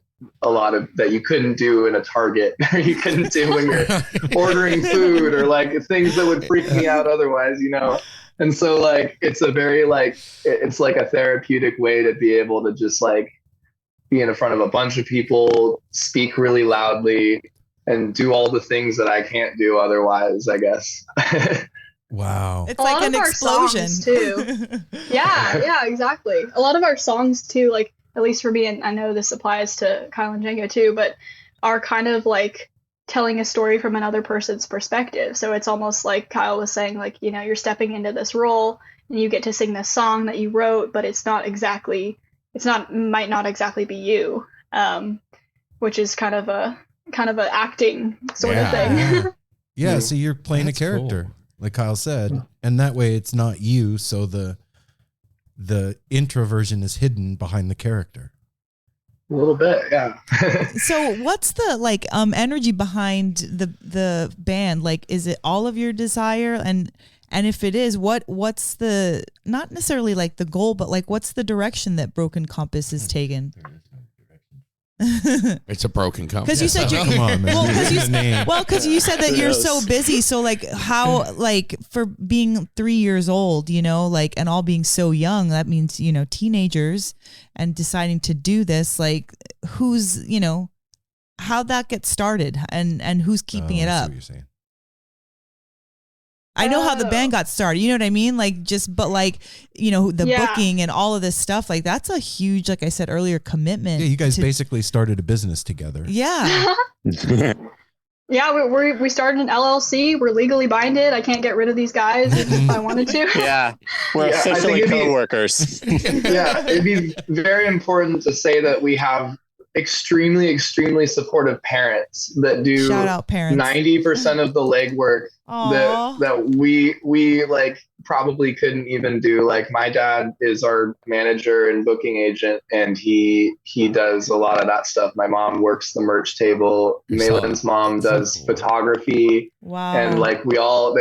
you couldn't do in a Target or you couldn't do when you're ordering food or like things that would freak me out otherwise, you know. And so like it's a very like it's like a therapeutic way to be able to just like be in front of a bunch of people, speak really loudly, and do all the things that I can't do otherwise, I guess. Wow. It's like an explosion too. Yeah, exactly. A lot of our songs too, like at least for me, and I know this applies to Kyle and Django too, but are kind of like telling a story from another person's perspective. So it's almost like Kyle was saying, like, you know, you're stepping into this role and you get to sing this song that you wrote, but might not exactly be you, which is kind of a acting sort of thing. Yeah, so you're playing a character, like Kyle said, and that way it's not you, so the introversion is hidden behind the character. A little bit, yeah. So what's the like energy behind the band? Like, is it all of your desire? And if it is, what's the, not necessarily like the goal, but like what's the direction that Broken Compass is taken? It's a broken compass. Because you said come on, man. Because you said that you're so busy. So like how, like for being 3 years old, you know, like, and all being so young, that means, you know, teenagers and deciding to do this, like who's, you know, how'd that get started and who's keeping it up? What you're saying. I know how the band got started, you know what I mean? Like but like, you know, the booking and all of this stuff, like that's a huge, like I said earlier, commitment. Yeah, you guys basically started a business together. Yeah. Yeah, we started an LLC. We're legally binded. I can't get rid of these guys if I wanted to. Yeah, we're officially co-workers. Yeah, it'd be very important to say that we have extremely supportive parents that do Shout out parents. 90% of the legwork that we like probably couldn't even do. Like my dad is our manager and booking agent, and he does a lot of that stuff. My mom works the merch table. Mae Lin's mom does photography. Wow. And like they all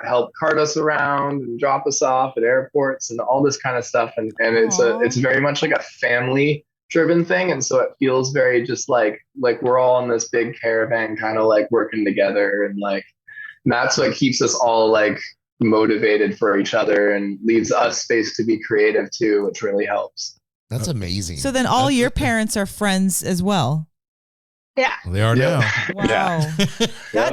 help cart us around and drop us off at airports and all this kind of stuff. And it's very much like a family driven thing, and so it feels very just like we're all in this big caravan kind of like working together, and like that's what keeps us all like motivated for each other and leaves us space to be creative too, which really helps. That's amazing. So then all your parents are friends as well? Yeah. Well, they are now. Wow.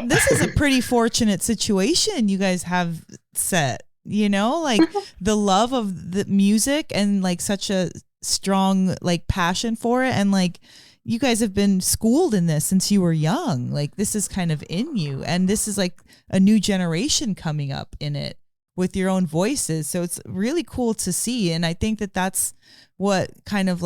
This is a pretty fortunate situation you guys have set, you know, like the love of the music and like such a strong like passion for it, and like you guys have been schooled in this since you were young. Like this is kind of in you, and this is like a new generation coming up in it with your own voices, so it's really cool to see. And I think that that's what kind of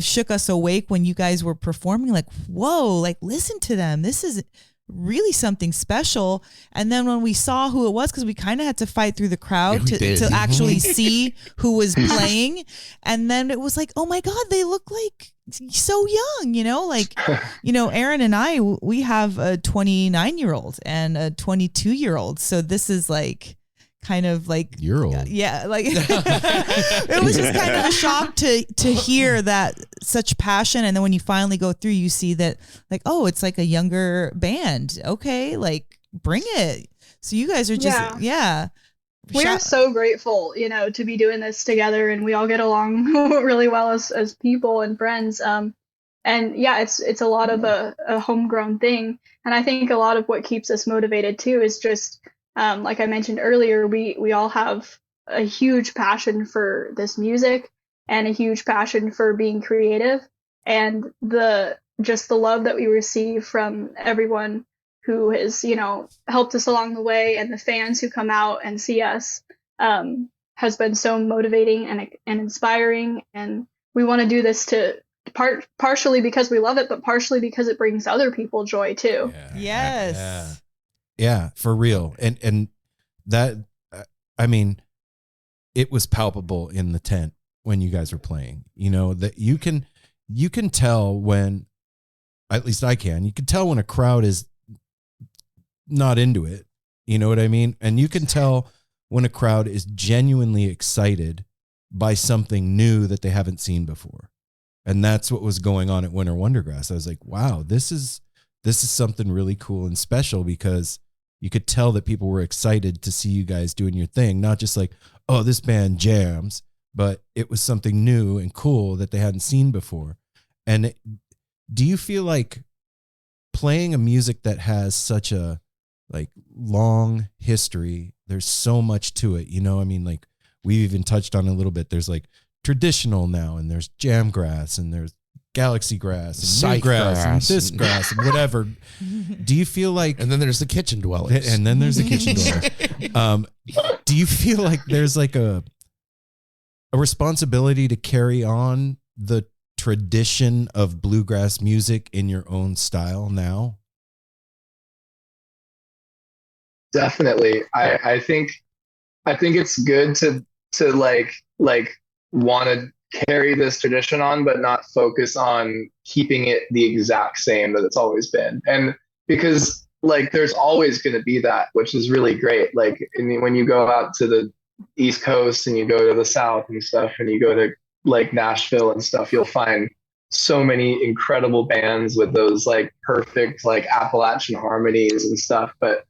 shook us awake when you guys were performing, like, whoa, like listen to them, this is really something special. And then when we saw who it was, because we kind of had to fight through the crowd to actually see who was playing, and then it was like, oh my god, they look like so young, you know, like, you know, Aaron and I, we have a 29-year-old and a 22-year-old, so this is like kind of like you're old. Yeah, like it was just kind of a shock to hear that such passion, and then when you finally go through, you see that like, oh, it's like a younger band. Okay, like bring it. So you guys are just We're so grateful, you know, to be doing this together, and we all get along really well as people and friends. And yeah, it's a lot of a homegrown thing, and I think a lot of what keeps us motivated too is just. Like I mentioned earlier, we all have a huge passion for this music and a huge passion for being creative, and the love that we receive from everyone who has, you know, helped us along the way, and the fans who come out and see us has been so motivating and inspiring. And we want to do this to partially because we love it, but partially because it brings other people joy too. Yes. Yeah, for real. And that, I mean, it was palpable in the tent when you guys were playing, you know, that you can tell when, at least I can tell when a crowd is not into it. You know what I mean? And you can tell when a crowd is genuinely excited by something new that they haven't seen before. And that's what was going on at Winter Wondergrass. I was like, wow, this is something really cool and special, because you could tell that people were excited to see you guys doing your thing, not just like, oh, this band jams, but it was something new and cool that they hadn't seen before. And do you feel like playing a music that has such a like long history, there's so much to it, you know? I mean, like we even touched on a little bit. There's like traditional now, and there's jam grass, and there's galaxy grass and grass and this grass and whatever. Do you feel like, and then there's the kitchen dwellers, do you feel like there's like a responsibility to carry on the tradition of bluegrass music in your own style now? Definitely. I think it's good to like want to carry this tradition on, but not focus on keeping it the exact same that it's always been. And because like there's always going to be that, which is really great. Like when you go out to the East Coast and you go to the South and stuff, and you go to like Nashville and stuff, you'll find so many incredible bands with those like perfect like Appalachian harmonies and stuff. But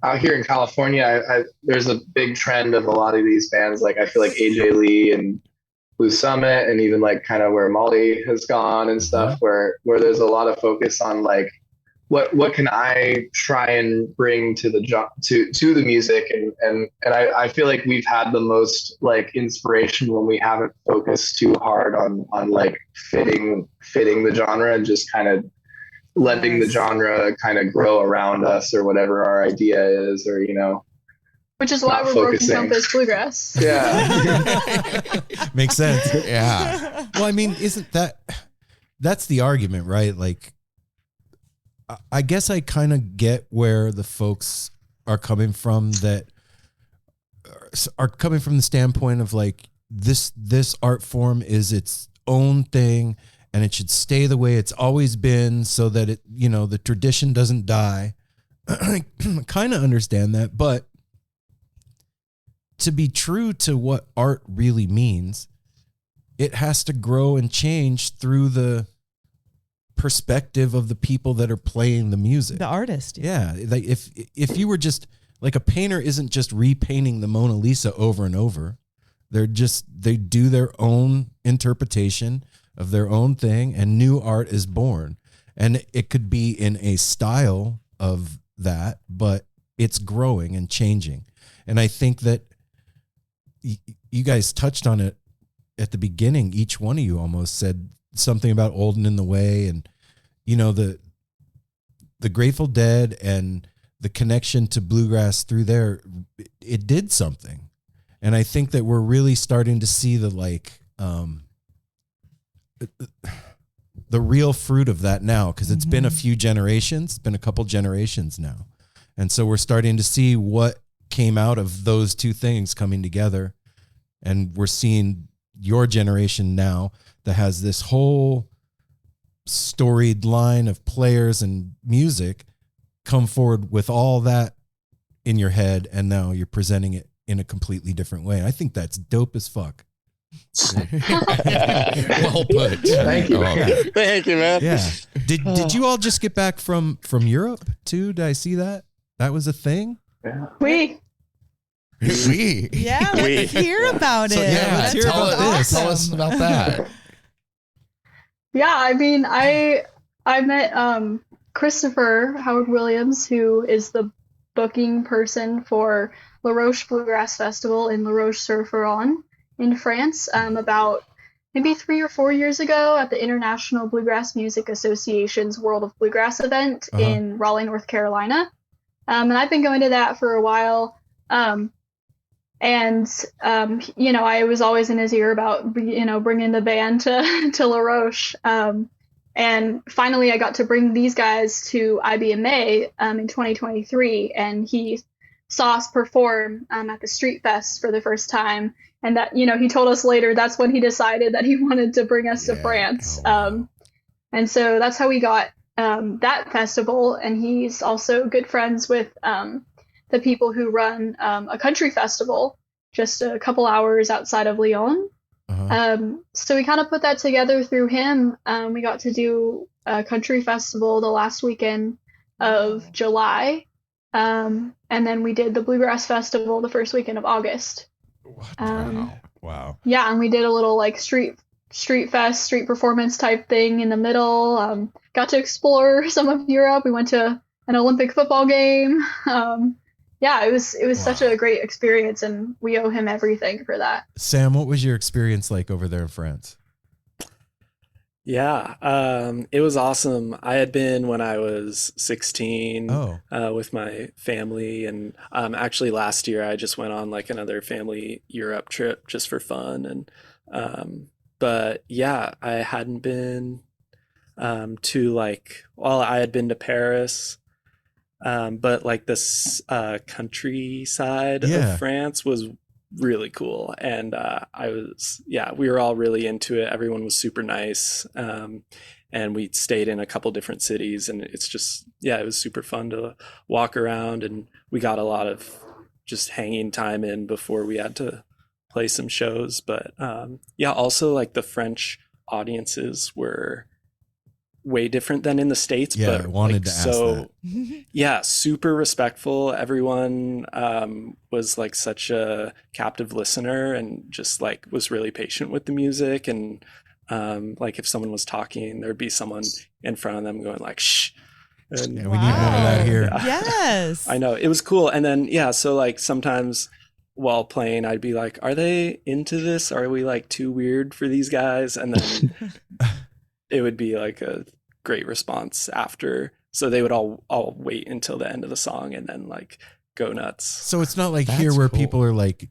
out here in California, there's a big trend of a lot of these bands. Like I feel like AJ Lee and Blue Summit, and even like kind of where Molly has gone and stuff, where there's a lot of focus on like what can I try and bring to the to the music, and I feel like we've had the most like inspiration when we haven't focused too hard on like fitting the genre, and just kind of letting the genre kind of grow around us or whatever our idea is, or, Which is why not we're Broken focusing. Compass Bluegrass. Yeah. Makes sense. Yeah. Well, I mean, that's the argument, right? Like, I guess I kind of get where the folks are coming from, that are coming from the standpoint of like, this art form is its own thing and it should stay the way it's always been so that it, the tradition doesn't die. I kind of understand that, but to be true to what art really means, it has to grow and change through the perspective of the people that are playing the music. The artist. Yeah. Like if you were just like, a painter isn't just repainting the Mona Lisa over and over. They do their own interpretation of their own thing, and new art is born. And it could be in a style of that, but it's growing and changing. And I think that you guys touched on it at the beginning. Each one of you almost said something about Old and in the Way, and the Grateful Dead and the connection to bluegrass through there. It did something, and I think that we're really starting to see the real fruit of that now, because it's been a few generations. It's been a couple generations now, and so we're starting to see what came out of those two things coming together, and we're seeing your generation now that has this whole storied line of players and music come forward with all that in your head, and now you're presenting it in a completely different way. I think that's dope as fuck. Well put. Thank you. Thank you, man. Yeah. Did you all just get back from Europe too? Did I see that? That was a thing? Yeah. Yeah, let's hear about it. Yeah, Let's hear tell about this. Tell us about that. Yeah, I mean, I met Christopher Howard Williams, who is the booking person for La Roche Bluegrass Festival in La Roche-sur-Foron in France, about maybe 3 or 4 years ago at the International Bluegrass Music Association's World of Bluegrass event in Raleigh, North Carolina. And I've been going to that for a while. I was always in his ear about, bringing the band to La Roche. And finally I got to bring these guys to IBMA in 2023, and he saw us perform at the Street Fest for the first time. And that, he told us later that's when he decided that he wanted to bring us to France. And so that's how we got that festival. And he's also good friends with the people who run a country festival just a couple hours outside of Lyon. So we kind of put that together through him. We got to do a country festival the last weekend of July. And then we did the Bluegrass Festival the first weekend of August. Wow. Yeah, and we did a little like street fest, street performance type thing in the middle. Got to explore some of Europe. We went to an Olympic football game. Yeah, it was such a great experience, and we owe him everything for that. Sam, what was your experience like over there in France? Yeah, it was awesome. I had been when I was 16 with my family, and actually last year I just went on like another family Europe trip just for fun. And but yeah, I hadn't been to I had been to Paris. But like this countryside of France was really cool, and we were all really into it. Everyone was super nice, and we stayed in a couple different cities, and it's just it was super fun to walk around, and we got a lot of just hanging time in before we had to play some shows. But also like the French audiences were way different than in the States, but I wanted to ask that. Yeah, super respectful. Everyone was like such a captive listener, and just like was really patient with the music. And like if someone was talking, there'd be someone in front of them going like, shh. And we need more of that here. Yes. I know, it was cool. And then so like sometimes while playing, I'd be like, are they into this? Are we like too weird for these guys? And then it would be like a great response after. So they would all wait until the end of the song and then like go nuts. So it's not like That's here where cool. people are like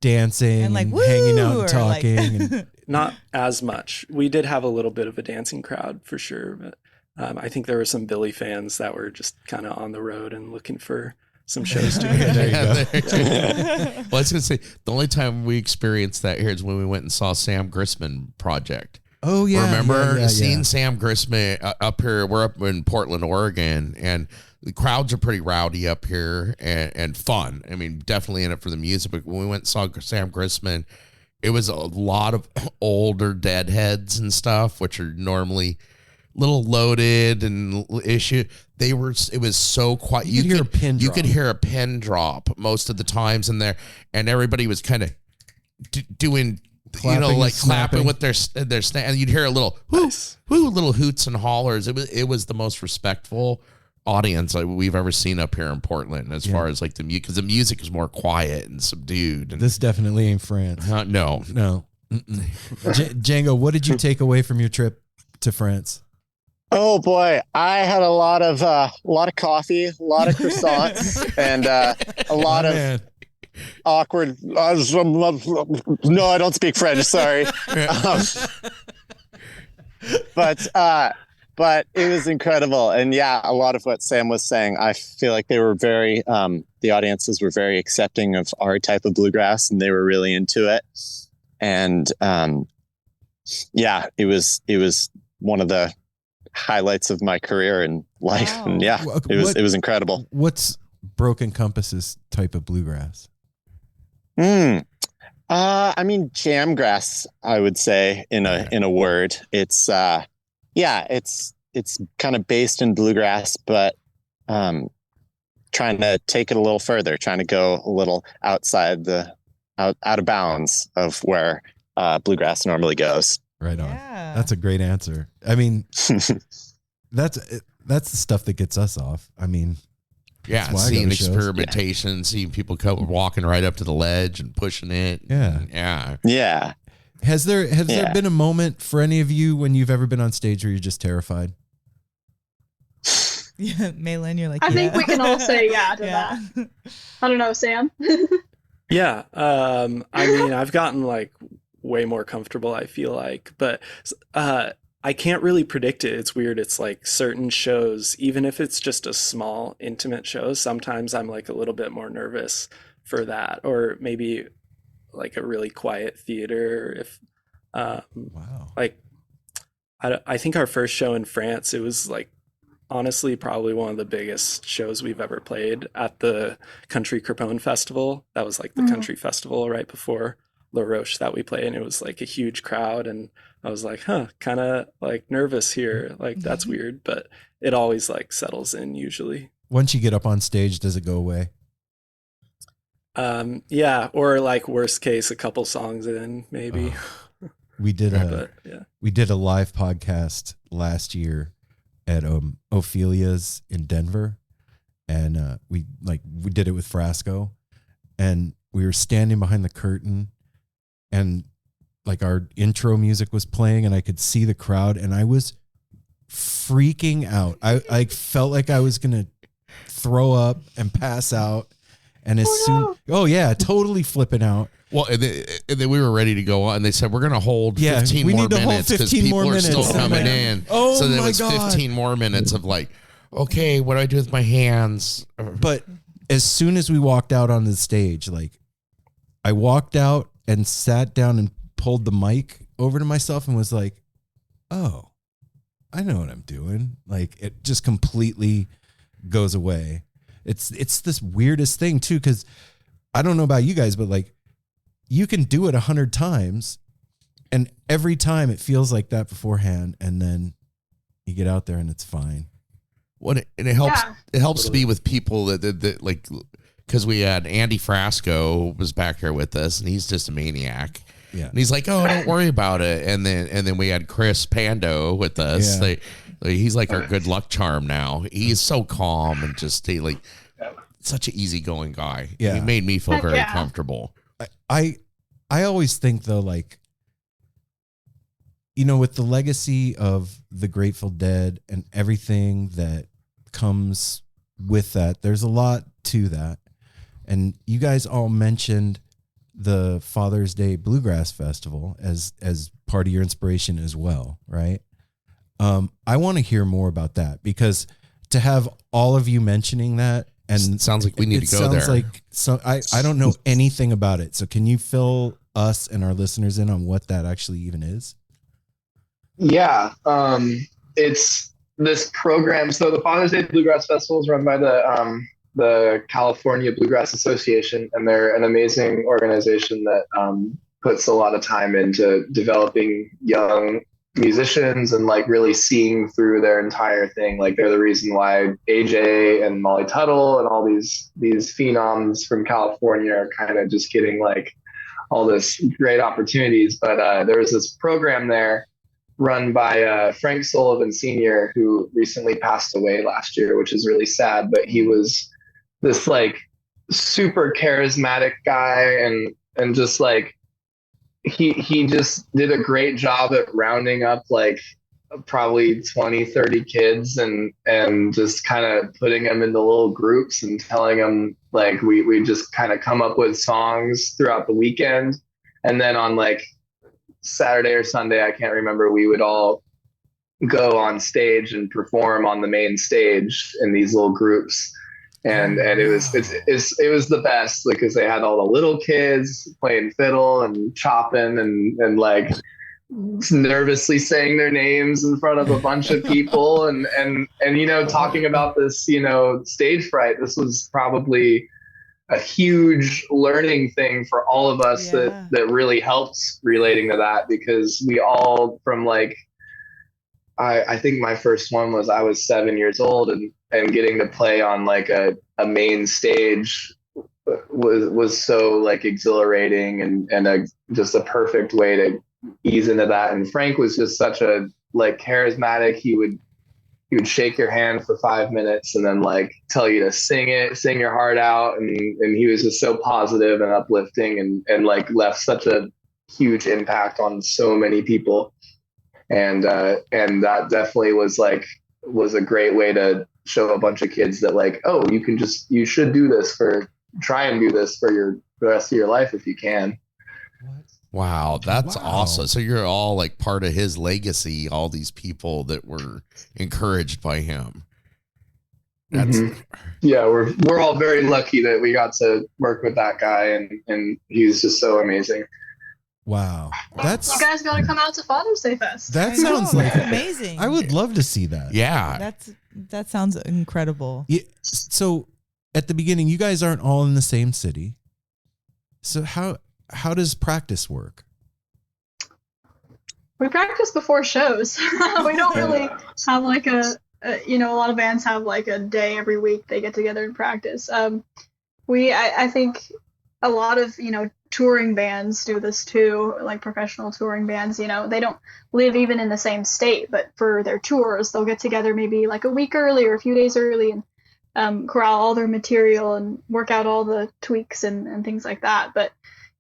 dancing And, like, hanging out woo, and or, like- talking. And Not as much. We did have a little bit of a dancing crowd for sure, but I think there were some Billy fans that were just kind of on the road and looking for some shows to Yeah, there you go. Well, I was gonna say the only time we experienced that here is when we went and saw Sam Grissman project. oh yeah, Remember yeah. seeing Sam Grissman up here? We're up in Portland, Oregon, and the crowds are pretty rowdy up here and fun. I mean, definitely in it for the music. But when we went and saw Sam Grissman, it was a lot of older deadheads and stuff, which are normally a little loaded and issue. It was so quiet. You could hear a pin You drop. could hear a pin drop most of the times in there, and everybody was kind of doing, Clapping you know, and like clapping snapping. with their stand. And you'd hear a little whoo, whoo, little hoots and hollers. It was the most respectful audience we've ever seen up here in Portland, as far as like the music, because the music is more quiet and subdued. And This definitely ain't France. no, Django, what did you take away from your trip to France? Oh boy, I had a lot of coffee, a lot of croissants, and a lot of Man. awkward. No, I don't speak French. Sorry, but it was incredible, and yeah, a lot of what Sam was saying. I feel like they were very, the audiences were very accepting of our type of bluegrass, and they were really into it. And yeah, it was one of the highlights of my career and life. Wow. And yeah, it was incredible. What's Broken Compass's type of bluegrass? I mean, jamgrass, I would say in a word. It's it's kind of based in bluegrass, but trying to take it a little further, trying to go a little outside out of bounds of where bluegrass normally goes. Right on. Yeah. That's a great answer. I mean, that's the stuff that gets us off. I mean, yeah, that's why I go seeing to shows. experimentation, seeing people walking right up to the ledge and pushing it. Yeah. Yeah. Yeah. Has there been a moment for any of you when you've ever been on stage where you're just terrified? Yeah, Mae Lin, you're like, I yeah. think we can all say yeah to Yeah. that. I don't know, Sam. Yeah. I mean, I've gotten like way more comfortable, I feel like, but I can't really predict it. It's weird. It's like certain shows, even if it's just a small, intimate show, sometimes I'm like a little bit more nervous for that, or maybe like a really quiet theater. If, Wow. like, I think our first show in France, it was like, honestly, probably one of the biggest shows we've ever played at the Country Crepone Festival. That was like the country festival right before La Roche that we played, and it was like a huge crowd, and I was like, kind of like nervous here. Like, that's weird, but it always like settles in usually. Once you get up on stage, does it go away? Yeah, or like worst case, a couple songs in maybe. We did But yeah. we did a live podcast last year at Ophelia's in Denver, and we did it with Frasco, and we were standing behind the curtain, and like our intro music was playing, and I could see the crowd, and I was freaking out. I felt like I was gonna throw up and pass out, and totally flipping out. Well, and then we were ready to go on. And they said, we're going to hold 15 we more need to hold minutes because 15 people more are still minutes. coming Oh, in. oh so there my was God. 15 more minutes of like, okay, what do I do with my hands? But as soon as we walked out on the stage, like I walked out and sat down and pulled the mic over to myself and was like, oh, I know what I'm doing. Like it just completely goes away. It's this weirdest thing too, because I don't know about you guys, but like you can do it 100 times and every time it feels like that beforehand, and then you get out there and it's fine. And it helps be with people that like, because we had Andy Frasco was back here with us, and he's just a maniac. Yeah. And he's like, oh, don't worry about it. And then we had Chris Pando with us. Yeah. He's like our good luck charm now. He's so calm and just such an easygoing guy. Yeah. He made me feel Heck very yeah. comfortable. I always think though, like with the legacy of the Grateful Dead and everything that comes with that, there's a lot to that. And you guys all mentioned the Father's Day Bluegrass Festival as part of your inspiration as well, right? I want to hear more about that, because to have all of you mentioning that, and sounds like we need to go there. Like I don't know anything about it. So can you fill us and our listeners in on what that actually even is? Yeah, it's this program. So the Father's Day Bluegrass Festival is run by the California Bluegrass Association, and they're an amazing organization that puts a lot of time into developing young musicians and like really seeing through their entire thing. Like they're the reason why AJ and Molly Tuttle and all these phenoms from California are kind of just getting like all this great opportunities. But there was this program there run by Frank Sullivan Sr., who recently passed away last year, which is really sad. But he was this like super charismatic guy, and just like he just did a great job at rounding up like probably 20-30 kids and just kind of putting them into little groups and telling them like we just kind of come up with songs throughout the weekend, and then on like Saturday or Sunday, I can't remember, we would all go on stage and perform on the main stage in these little groups. And it was the best, because they had all the little kids playing fiddle and chopping and like nervously saying their names in front of a bunch of people and talking about this, stage fright. This was probably a huge learning thing for all of us that really helped relating to that, because we all from like, I think my first one was I was 7 years old, and getting to play on like a main stage was so like exhilarating and just a perfect way to ease into that. And Frank was just such a like charismatic. He would shake your hand for 5 minutes and then like tell you to sing your heart out. And he was just so positive and uplifting and like left such a huge impact on so many people. And that definitely was a great way to show a bunch of kids that like, oh, you should do this try and do this for the rest of your life if you can. Wow, that's awesome. So you're all like part of his legacy, all these people that were encouraged by him. That's Yeah, we're all very lucky that we got to work with that guy, and he's just so amazing. Wow. You guys got to come out to Father's Day Fest. That sounds like amazing. I would love to see that. Yeah. That sounds incredible. Yeah, so at the beginning, you guys aren't all in the same city. So how does practice work? We practice before shows. We don't really have like a lot of bands have like a day every week they get together and practice. I think a lot of, touring bands do this too, like professional touring bands. They don't live even in the same state, but for their tours, they'll get together maybe like a week early or a few days early and corral all their material and work out all the tweaks and things like that. But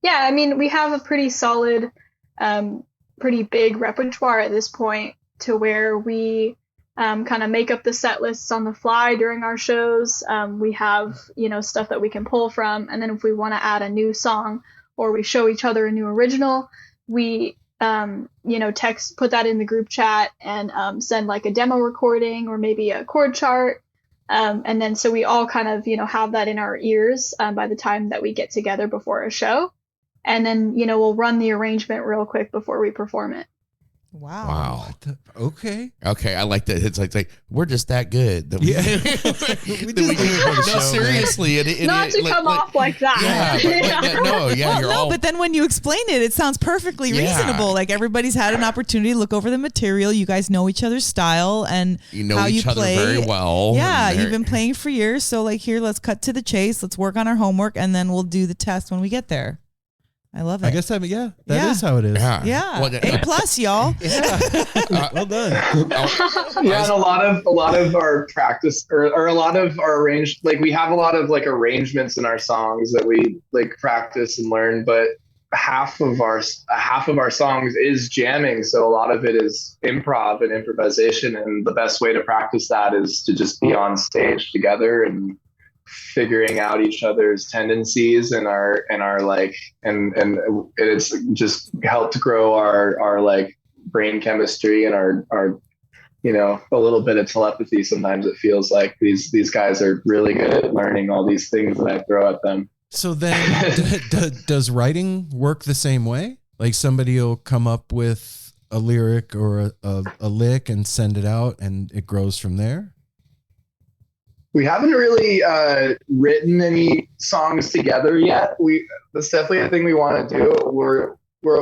yeah, I mean, we have a pretty solid, pretty big repertoire at this point to where we kind of make up the set lists on the fly during our shows. We have, stuff that we can pull from. And then if we want to add a new song or we show each other a new original, we, put that in the group chat and send like a demo recording or maybe a chord chart. And then so we all kind of, have that in our ears by the time that we get together before a show. And then, we'll run the arrangement real quick before we perform it. Wow. Okay. I like that. It's like we're just that good. That No, seriously. Not to come off like that. Yeah, but then when you explain it, it sounds perfectly reasonable. Like everybody's had an opportunity to look over the material. You guys know each other's style and how you play very well. Yeah, you've been playing for years. So like here, let's cut to the chase. Let's work on our homework, and then we'll do the test when we get there. I love it. I guess that is how it is. Yeah. Well, A+, y'all. Well done. Yeah, and a lot of our practice or a lot of our we have a lot of like arrangements in our songs that we like practice and learn, but half of our songs is jamming, so a lot of it is improv and improvisation, and the best way to practice that is to just be on stage together and figuring out each other's tendencies and our like and it's just helped grow our like brain chemistry and our a little bit of telepathy. Sometimes it feels like these guys are really good at learning all these things that I throw at them. So then does writing work the same way? Like somebody will come up with a lyric or a lick and send it out and it grows from there? We haven't really written any songs together yet. That's definitely a thing we want to do.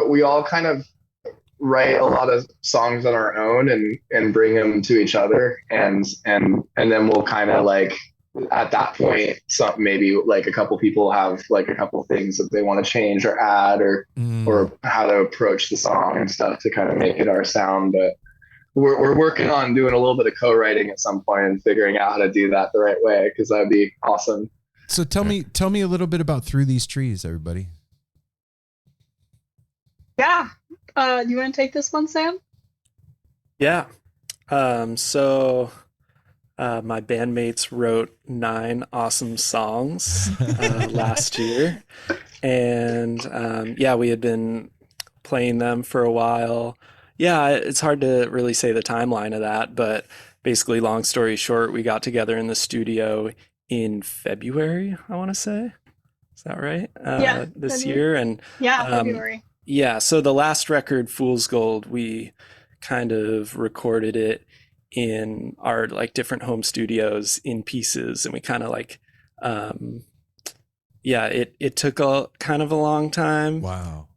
We all kind of write a lot of songs on our own and bring them to each other, and then we'll kind of like at that point, maybe like a couple people have like a couple things that they want to change or add or how to approach the song and stuff to kind of make it our sound. But we're working on doing a little bit of co-writing at some point and figuring out how to do that the right way, because that'd be awesome. So tell me a little bit about Through These Trees, everybody. Yeah. You want to take this one, Sam? Yeah. So my bandmates wrote 9 awesome songs last year. And we had been playing them for a while. Yeah, it's hard to really say the timeline of that, but basically, long story short, we got together in the studio in February, I want to say. Is that right? This February. Year. And February. Yeah, so the last record, Fool's Gold, we kind of recorded it in our like different home studios in pieces, and we kind of like it took a kind of a long time. Wow.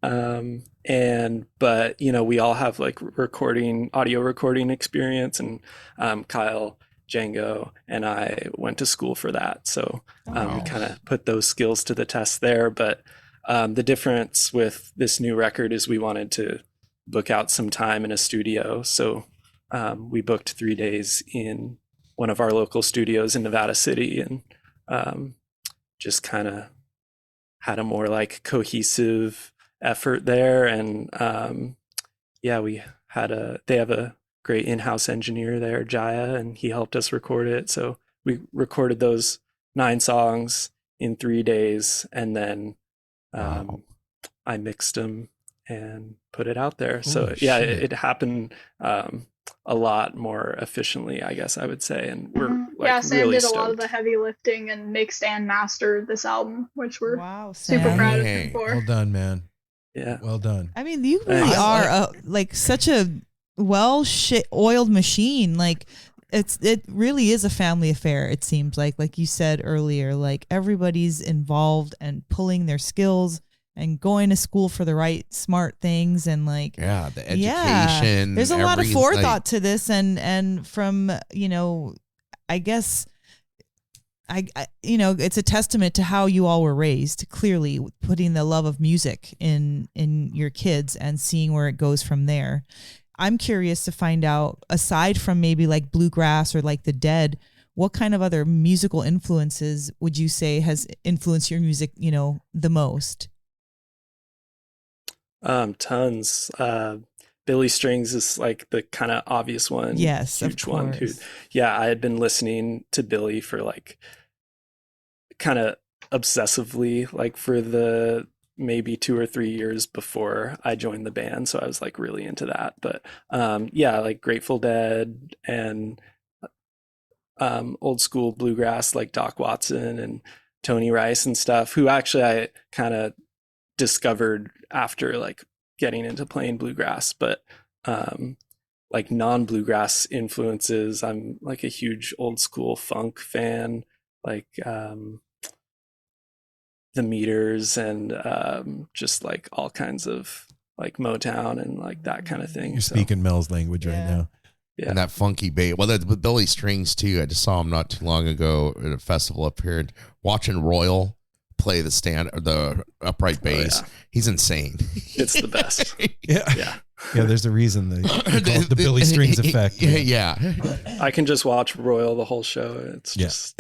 But we all have like audio recording experience, and Kyle, Django, and I went to school for that, so we kind of put those skills to the test there. But the difference with this new record is we wanted to book out some time in a studio. So we booked 3 days in one of our local studios in Nevada City, and just kind of had a more like cohesive effort there. And they have a great in-house engineer there, Jaya, and he helped us record it. So we recorded those 9 songs in 3 days, and then I mixed them and put it out there. So it happened a lot more efficiently, I guess I would say. And we're Sam really did stoked. a lot of the heavy lifting and mixed and mastered this album, which we're super Sam. proud of him for. Well done, man. Yeah. Well done. I mean, you really are like such a oiled machine. Like it really is a family affair. It seems like you said earlier, like everybody's involved and pulling their skills and going to school for the right smart things, and like the education. There's a lot of forethought to this, and from I guess it's a testament to how you all were raised. Clearly, putting the love of music in your kids and seeing where it goes from there. I'm curious to find out, aside from maybe like bluegrass or like the Dead, what kind of other musical influences would you say has influenced your music, the most? Tons. Billy Strings is like the kind of obvious one. Yes, huge of course. one. I had been listening to Billy for like kind of obsessively, like for the maybe 2 or 3 years before I joined the band. So I was like really into that. But like Grateful Dead and old school bluegrass like Doc Watson and Tony Rice and stuff, who actually I kind of discovered after like getting into playing bluegrass. But like non-bluegrass influences, I'm like a huge old school funk fan, like the Meters and just like all kinds of like Motown and like that kind of thing. You're speaking Mel's language right now. Yeah. And that funky bass. Well, that's with Billy Strings too. I just saw him not too long ago at a festival up here, and watching Royal play the upright bass. He's insane. It's the best. Yeah. There's a reason they call it the Billy Strings effect. Yeah. I can just watch Royal the whole show. It's just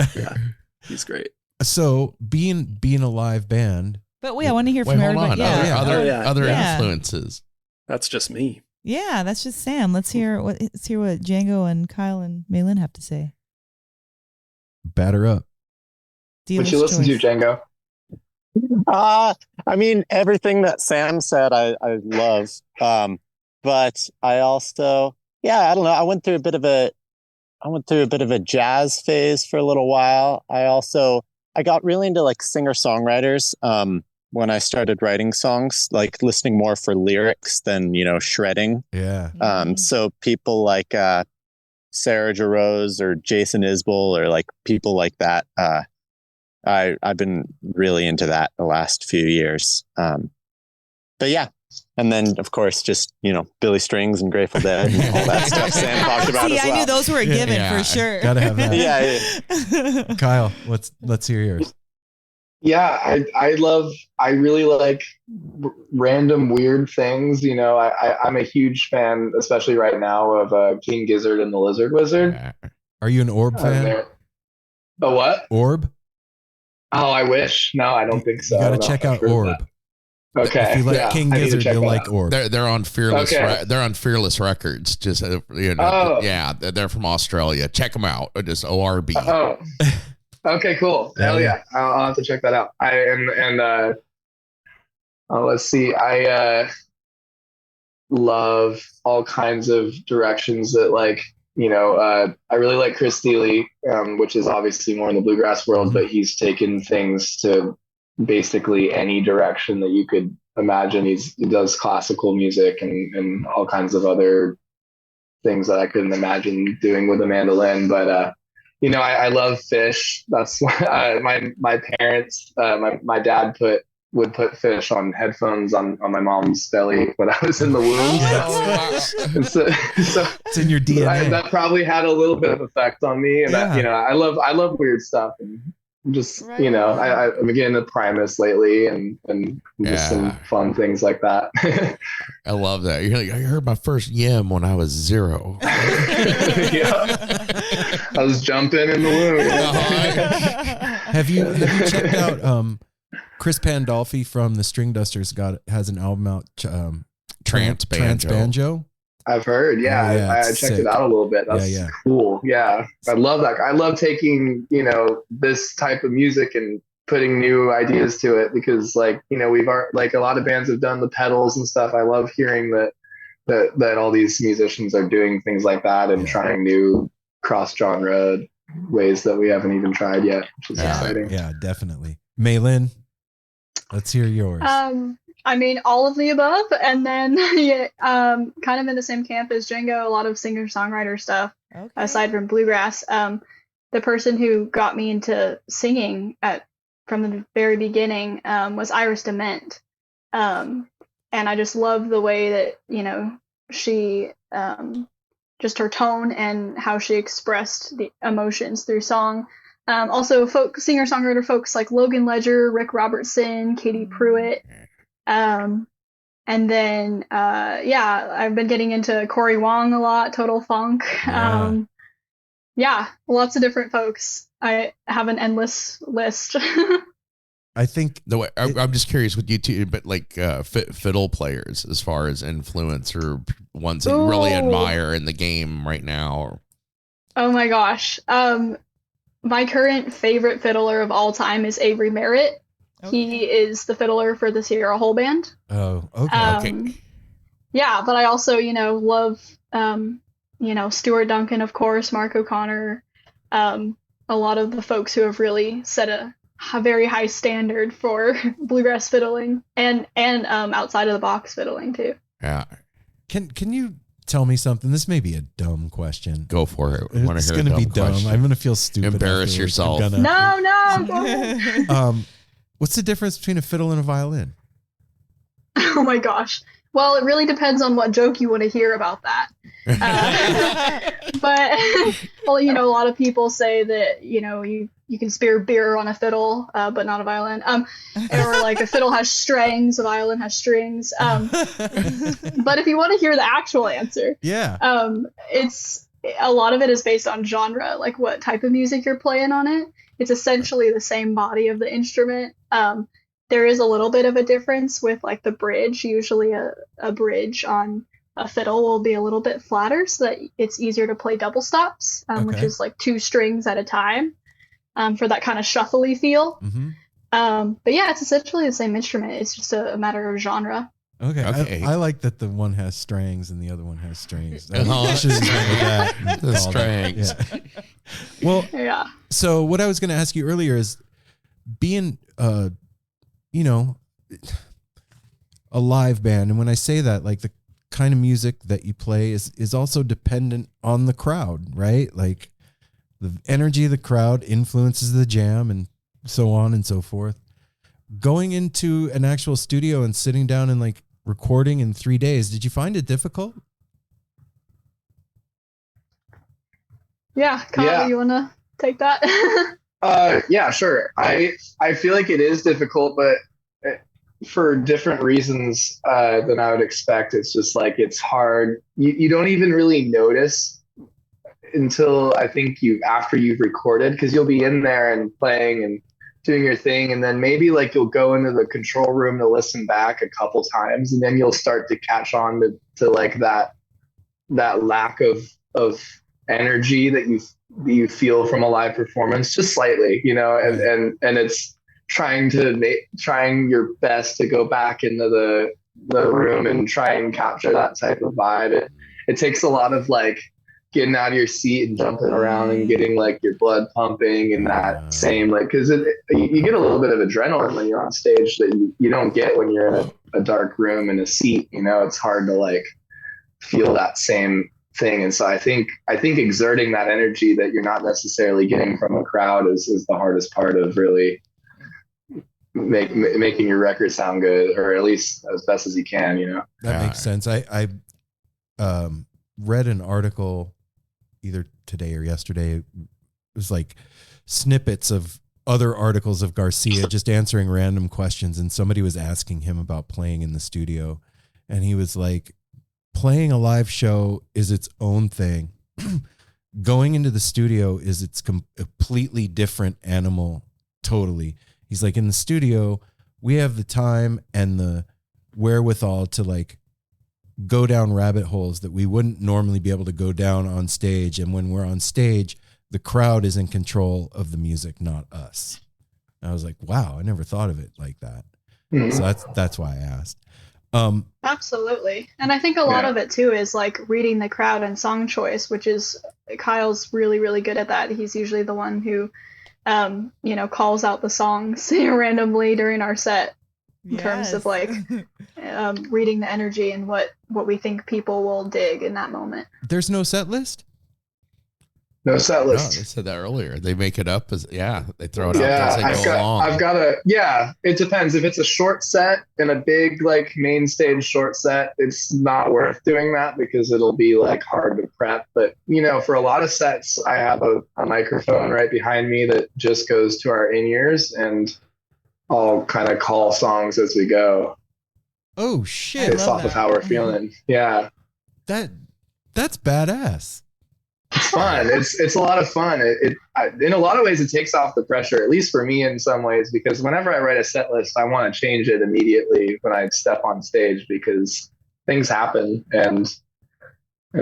he's great. So being a live band, But I want to hear from hold everybody. on. Yeah. Other Yeah. influences. That's just me. Yeah, that's just Sam. Let's hear what Django and Kyle and Mae Lin have to say. Batter up. What you listen to, Django? I mean, everything that Sam said, I love. But I also, I don't know. I went through a bit of a jazz phase for a little while. I got really into like singer-songwriters when I started writing songs, like listening more for lyrics than, shredding. Yeah. So people like Sarah Jarosz or Jason Isbell or like people like that. I've been really into that the last few years. But yeah. And then, of course, just, Billy Strings and Grateful Dead and all that stuff Sam talked about as well. I knew those were a given for sure. Gotta have that. Yeah. Kyle, let's hear yours. Yeah, I really like random weird things. I'm a huge fan, especially right now, of King Gizzard and the Lizard Wizard. Are you an Orb fan? A what? Orb? Oh, I wish. No, I don't think so. You gotta check out Orb. Okay. If you like King Gizzard, you'll like Orb. They're on Fearless. Okay. They're on Fearless Records. Just yeah, they're from Australia. Check them out. Just ORB. Oh, okay, cool. Hell yeah, I'll have to check that out. Let's see. I love all kinds of directions that I really like Chris Steele, which is obviously more in the bluegrass world, but he's taken things to basically any direction that you could imagine. He does classical music and all kinds of other things that I couldn't imagine doing with a mandolin. But I love fish. That's why my parents, my dad would put fish on headphones on my mom's belly when I was in the womb. So it's in your DNA. That probably had a little bit of effect on me. And I love weird stuff. And just I'm getting into Primus lately and just some fun things like that. I love that. You're like, I heard my first yim when I was 0. I was jumping in the womb. Have you checked out Chris Pandolfi from the String Dusters has an album out, Trance Banjo. I've heard, I checked sick. it out a little bit. That's cool. Yeah, I love that. I love taking this type of music and putting new ideas to it because we've a lot of bands have done the pedals and stuff. I love hearing that all these musicians are doing things like that and trying new cross genre ways that we haven't even tried yet, which is exciting. Yeah, definitely. Mae Lin, let's hear yours. I mean, all of the above, and then kind of in the same camp as Django, a lot of singer-songwriter stuff. Okay. Aside from bluegrass, the person who got me into singing from the very beginning was Iris DeMent, and I just love the way that she just her tone and how she expressed the emotions through song. Also, singer-songwriter folks like Logan Ledger, Rick Robertson, Katie Pruitt. And then, I've been getting into Corey Wong a lot, Total Funk. Lots of different folks. I have an endless list. I think I'm just curious with you too, but fiddle players as far as influence or ones that you really admire in the game right now. Oh my gosh. My current favorite fiddler of all time is Avery Merritt. Okay. He is the fiddler for the Sierra Hole Band. Oh, okay. Yeah, but I also, love, Stuart Duncan, of course, Mark O'Connor, a lot of the folks who have really set a very high standard for bluegrass fiddling and outside of the box fiddling too. Yeah. Can you tell me something? This may be a dumb question. Go for it. It's going to be dumb. Question. I'm going to feel stupid. Embarrass yourself. No. Go ahead. What's the difference between a fiddle and a violin? Oh my gosh. Well, it really depends on what joke you want to hear about that. But, a lot of people say that, you can spear beer on a fiddle, but not a violin. Or like a fiddle has strings, a violin has strings. But if you want to hear the actual answer, it's a lot of it is based on genre, like what type of music you're playing on it. It's essentially the same body of the instrument. there is a little bit of a difference with like the bridge. Usually a bridge on a fiddle will be a little bit flatter so that it's easier to play double stops, which is like 2 strings at a time, for that kind of shuffly feel. But yeah, it's essentially the same instrument. It's just a matter of genre. Okay. I like that the one has strings and the other one has strings. The strings. Yeah. Well, yeah. So what I was going to ask you earlier is being, you know, a live band. And when I say that, like the kind of music that you play is also dependent on the crowd, right? Like the energy of the crowd influences the jam and so on and so forth. Going into an actual studio and sitting down and like recording in 3 days, did you find it difficult? Yeah, Kyle, you want to take that? Yeah, sure. I feel like it is difficult, but for different reasons than I would expect. It's just like it's hard. You don't even really notice until I think after you've recorded, because you'll be in there and playing and doing your thing, and then maybe like you'll go into the control room to listen back a couple times, and then you'll start to catch on to like that lack of energy that you feel from a live performance, just slightly, you know, and it's trying your best to go back into the room and try and capture that type of vibe. It takes a lot of like getting out of your seat and jumping around and getting like your blood pumping and that same, like, because you get a little bit of adrenaline when you're on stage that you don't get when you're in a dark room in a seat, you know. It's hard to like feel that same thing. And so I think exerting that energy that you're not necessarily getting from a crowd is the hardest part of really making your record sound good, or at least as best as you can, you know. That makes sense. I read an article either today or yesterday. It was like snippets of other articles of Garcia just answering random questions, and somebody was asking him about playing in the studio, and he was like, playing a live show is its own thing. Going into the studio is its completely different animal. Totally. He's like, in the studio, we have the time and the wherewithal to like go down rabbit holes that we wouldn't normally be able to go down on stage. And when we're on stage, the crowd is in control of the music, not us. And I was like, wow, I never thought of it like that. Mm-hmm. So that's why I asked. Absolutely. And I think a lot of it too is like reading the crowd and song choice, which is Kyle's really, really good at that. He's usually the one who, you know, calls out the songs randomly during our set in terms of like reading the energy and what we think people will dig in that moment. There's no set list? No set list. No, they said that earlier. They make it up as they throw it out as they go along. It depends. If it's a short set and a big like main stage short set, it's not worth doing that because it'll be like hard to prep. But you know, for a lot of sets, I have a microphone right behind me that just goes to our in-ears, and I'll kind of call songs as we go. Oh shit. Based off of how we're feeling. Yeah. That's badass. It's fun. It's a lot of fun. In a lot of ways, it takes off the pressure, at least for me in some ways, because whenever I write a set list, I want to change it immediately when I step on stage because things happen and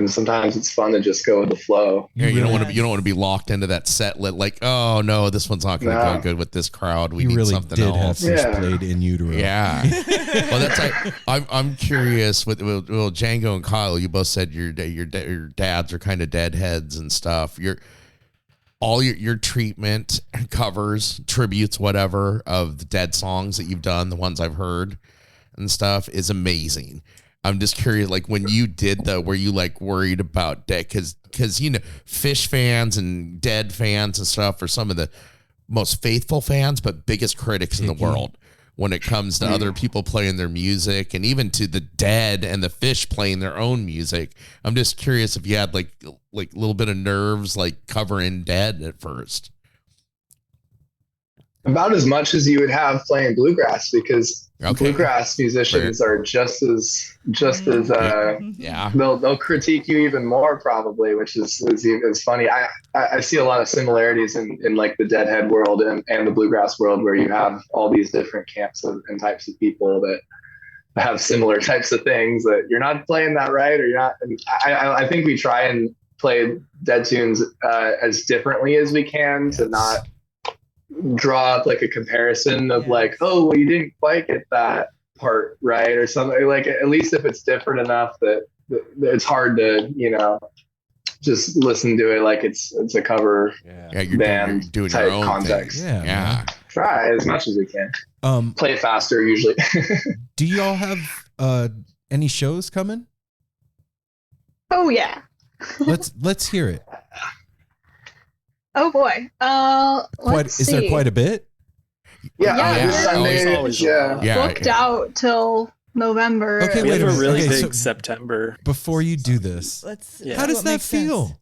sometimes it's fun to just go with the flow. Yeah, you don't want to be locked into that set list. Like, oh no, this one's not going to go good with this crowd. We need really something did else. Have fish played in utero. Yeah. Well, that's like I'm curious with Django and Kyle. You both said your dads are kind of deadheads and stuff. Your treatment covers, tributes, whatever of the dead songs that you've done, the ones I've heard and stuff is amazing. I'm just curious, like when you did were you like worried about dead? Because you know, Fish fans and Dead fans and stuff are some of the most faithful fans, but biggest critics in the world when it comes to other people playing their music, and even to the Dead and the Fish playing their own music. I'm just curious if you had like a little bit of nerves, like covering Dead at first. About as much as you would have playing bluegrass, because bluegrass musicians are just as they'll critique you even more probably, which is funny. I see a lot of similarities in like the Deadhead world and the bluegrass world, where you have all these different camps and types of people that have similar types of things, that you're not playing that right, or you're not. I think we try and play dead tunes as differently as we can to not draw up like a comparison of like, oh, well, you didn't quite get that part right or something. Like, at least if it's different enough that it's hard to, just listen to it like it's a cover band doing type your own context. Thing. Yeah. Try as much as we can. Play it faster usually. Do y'all have any shows coming? Oh yeah. Let's hear it. Oh boy. Is there quite a bit? Sunday, booked out till November. Okay, we have a really big September. Before you do this, how does that feel?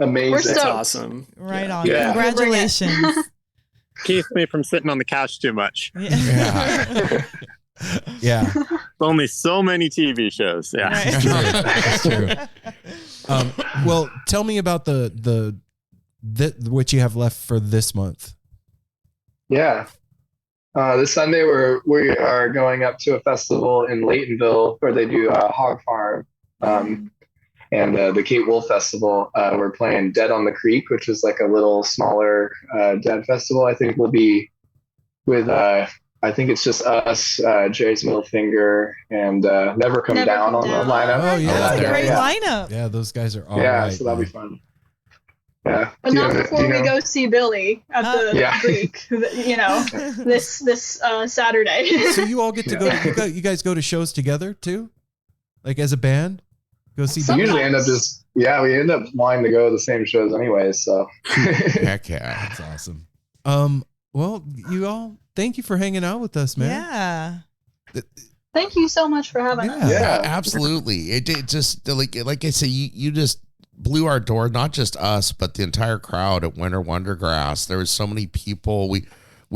Amazing. That's awesome. Right on. Yeah. Congratulations. Keeps me from sitting on the couch too much. Yeah. Only so many TV shows. Yeah. Right. That's true. Well, tell me about the what you have left for this month. Yeah. This Sunday we are going up to a festival in Laytonville where they do Hog Farm, and the Kate Wolf Festival. We're playing Dead on the Creek, which is like a little smaller dead festival. I think we'll be with I think it's just us, Jerry's Middle Finger, and Never Come Down on the lineup. Oh yeah, that's a great lineup. Yeah, those guys are all right. right. So that'll be fun. Yeah, but not before we go see Billy at the Creek. This Saturday. So you all get to go. You guys go to shows together too, like as a band. Go see. We usually end up we end up wanting to go to the same shows anyways. So heck yeah, that's awesome. Well, you all, thank you for hanging out with us, man. Yeah. Thank you so much for having us. Yeah, absolutely. It just like I say, you just blew our door, not just us, but the entire crowd at Winter Wondergrass. There was so many people. We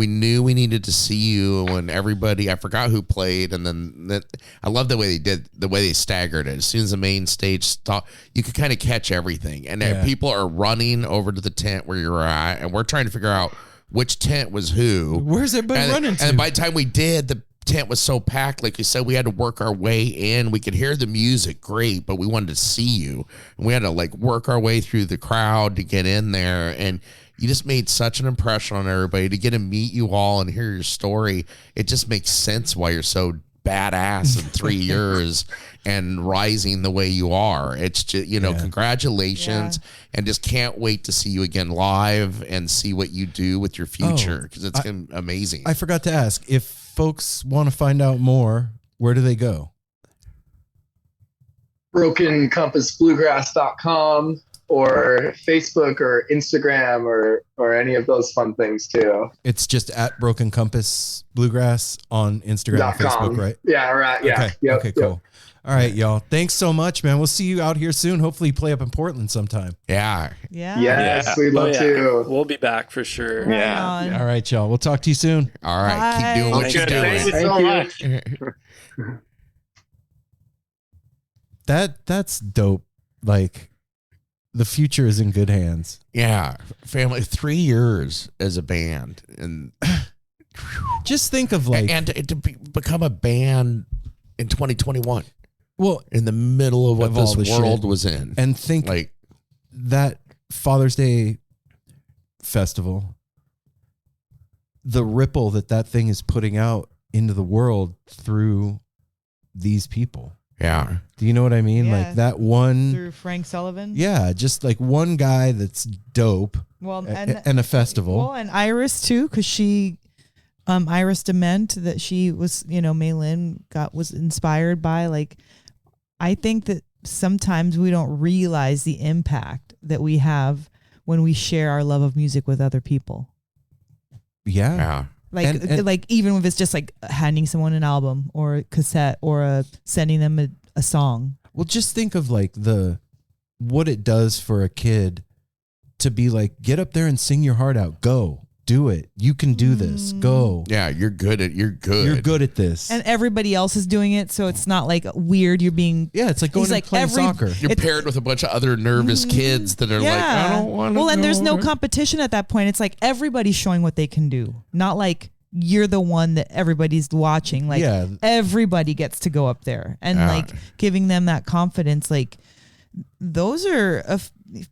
knew we needed to see you, and everybody, I forgot who played, and then I love the way they staggered it. As soon as the main stage stopped, you could kind of catch everything, and people are running over to the tent where you're at, and we're trying to figure out which tent was who. Where's everybody running to? And by the time we did, the tent was so packed, like you said, we had to work our way in. We could hear the music great, but we wanted to see you, and we had to like work our way through the crowd to get in there. And you just made such an impression on everybody. To get to meet you all and hear your story, it just makes sense why you're so badass in 3 years and rising the way you are. It's just, congratulations, and just can't wait to see you again live and see what you do with your future, because it's amazing. I forgot to ask, if folks want to find out more, where do they go? Broken Compass Bluegrass.com or Facebook or Instagram or any of those fun things too. It's just at Broken Compass Bluegrass on Instagram and Facebook, right? Yeah, right. Yeah. Okay. Yep, okay, cool. All right, y'all. Thanks so much, man. We'll see you out here soon. Hopefully you play up in Portland sometime. Yeah. Yes, we'd love to. We'll be back for sure. Right. All right, y'all. We'll talk to you soon. All right. Bye. Keep doing what you're doing. Thank you so much. That's dope. Like, the future is in good hands. Yeah. Family, 3 years as a band, and just think of like, and to become a band in 2021. Well, in the middle of what this world was in. And think like that Father's Day festival, the ripple that thing is putting out into the world through these people. Yeah. Do you know what I mean? Yeah. Like that one through Frank Sullivan. Yeah, just like one guy that's dope. Well, and a festival. Well, and Iris too, because she, Iris Dement, that she was, Mae Lin was inspired by. Like, I think that sometimes we don't realize the impact that we have when we share our love of music with other people. Yeah. Like, like even if it's just like handing someone an album or a cassette or sending them a song. Well, just think of like what it does for a kid to be like, get up there and sing your heart out. Go do it. You can do this. Go. Yeah, you're good. You're good at this. And everybody else is doing it, so it's not like weird. You're being it's like going and playing soccer. You're paired with a bunch of other nervous kids that are like, I don't want to. Well, and there's no competition at that point. It's like everybody's showing what they can do, not like you're the one that everybody's watching. Like everybody gets to go up there and like giving them that confidence. Like those are a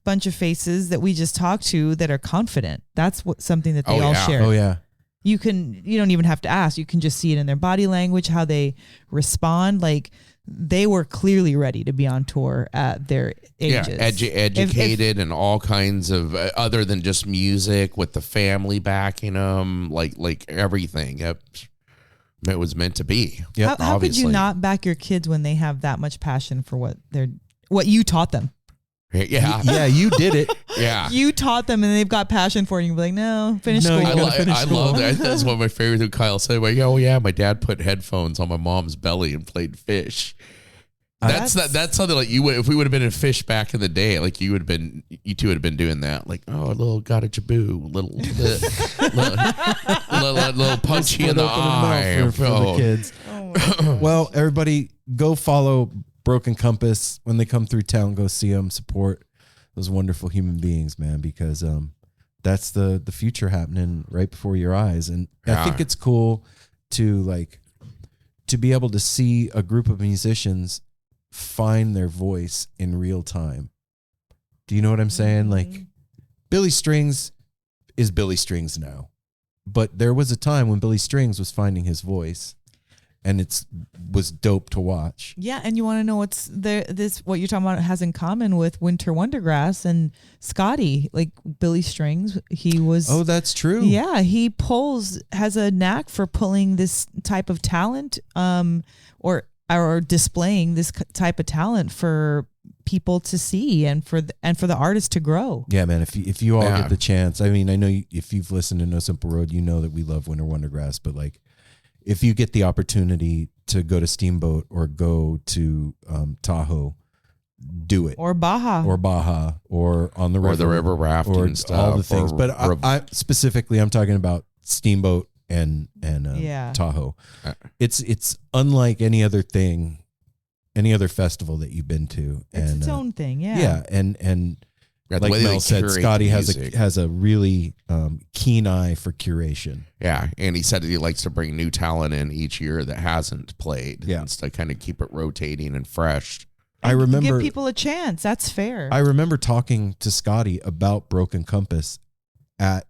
bunch of faces that we just talked to that are confident. That's something that they all share. Oh yeah. You don't even have to ask. You can just see it in their body language, how they respond. Like they were clearly ready to be on tour at their ages. Yeah, educated and all kinds of other than just music, with the family backing them, like everything. It was meant to be. Yep. How could you not back your kids when they have that much passion for what you taught them? Yeah, you did it. Yeah, you taught them, and they've got passion for it. And you're like, no, finish school. I love that. That's one of my favorites. Who Kyle said, "Like, oh yeah, my dad put headphones on my mom's belly and played fish." That's something like you would, if we would have been in Fish back in the day, like you two would have been doing that. Like, oh, a little got a jaboo, little punchy in the eye for the kids. Well, everybody, go follow Broken Compass. When they come through town, go see them, support those wonderful human beings, man, because that's the future happening right before your eyes. And I think it's cool to be able to see a group of musicians find their voice in real time. Do you know what I'm saying? Like Billy Strings is Billy Strings now, but there was a time when Billy Strings was finding his voice, and was dope to watch. Yeah, and you want to know what you're talking about has in common with Winter Wondergrass and Scotty. Like Billy Strings, he was. Oh, that's true. Yeah, he has a knack for pulling this type of talent, or displaying this type of talent for people to see and for the artist to grow. Yeah, man. If you all get the chance, I mean, I know if you've listened to No Simple Road, you know that we love Winter Wondergrass, but like, if you get the opportunity to go to Steamboat or go to Tahoe, do it. Or Baja or on the river. Or the river rafting or stuff. All the things. But I specifically, I'm talking about Steamboat and Tahoe. It's unlike any other thing, any other festival that you've been to. It's its own thing, yeah. Yeah, and like Mel said, Scotty has a really keen eye for curation. Yeah, and he said that he likes to bring new talent in each year that hasn't played. Yeah, to kind of keep it rotating and fresh. I remember give people a chance. That's fair. I remember talking to Scotty about Broken Compass at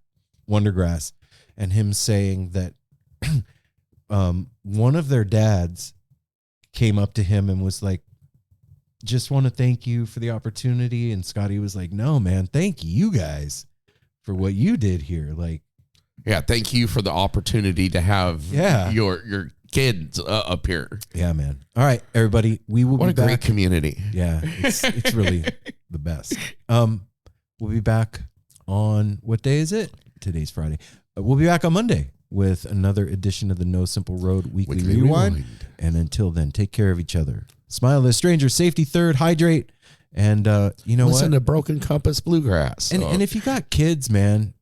Wondergrass, and him saying that one of their dads came up to him and was like, just want to thank you for the opportunity. And Scotty was like, no, man, thank you guys for what you did here. Like, yeah, thank you for the opportunity to have your kids up here. Yeah, man. All right, everybody, we will be back. What a great community. Yeah, it's really the best. We'll be back on, what day is it? Today's Friday. We'll be back on Monday with another edition of the No Simple Road Weekly Rewind. And until then, take care of each other. Smile at a stranger, safety third, hydrate, and listen to Broken Compass Bluegrass. And if you got kids, man,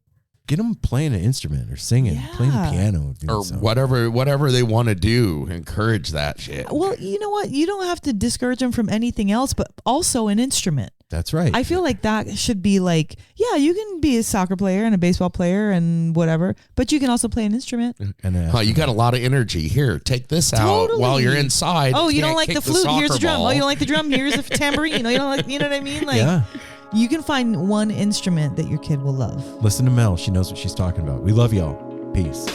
get them playing an instrument or singing, playing the piano. Or whatever they want to do. Encourage that shit. Well, you know what? You don't have to discourage them from anything else, but also an instrument. That's right. I feel like that should be like, yeah, you can be a soccer player and a baseball player and whatever, but you can also play an instrument. And you got a lot of energy. Here, take this out while you're inside. Oh, you don't like the flute? Here's the drum. Oh, you don't like the drum? Here's a tambourine. Oh, you don't like, you know what I mean? Like, you can find one instrument that your kid will love. Listen to Mel. She knows what she's talking about. We love y'all. Peace.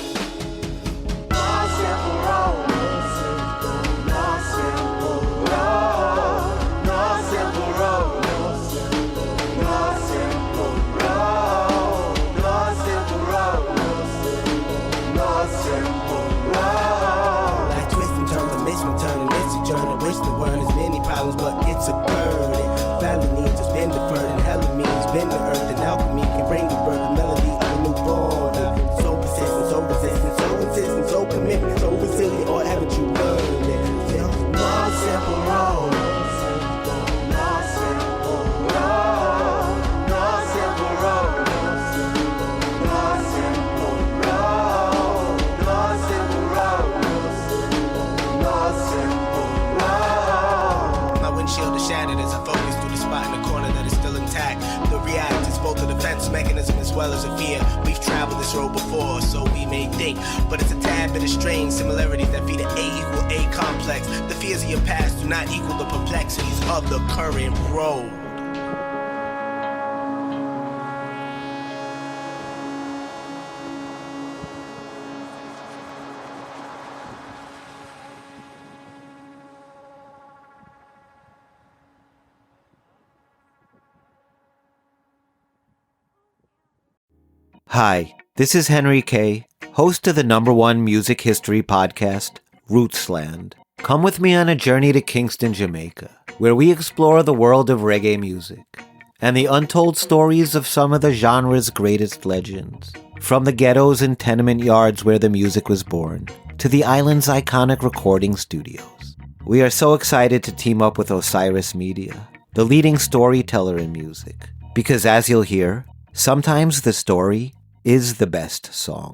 But it's a burden. Family needs has been deferred, and hella means been the earth, and alchemy can bring the birth, the melody of a new born. So persistent, so resistant. dwellers of fear. We've traveled this road before, so we may think, but it's a tad bit of strange similarities that feed an A equal A complex. The fears of your past do not equal the perplexities of the current road. Hi, this is Henry Kay, host of the #1 music history podcast, Rootsland. Come with me on a journey to Kingston, Jamaica, where we explore the world of reggae music and the untold stories of some of the genre's greatest legends. From the ghettos and tenement yards where the music was born, to the island's iconic recording studios. We are so excited to team up with Osiris Media, the leading storyteller in music, because as you'll hear, sometimes the story is the best song.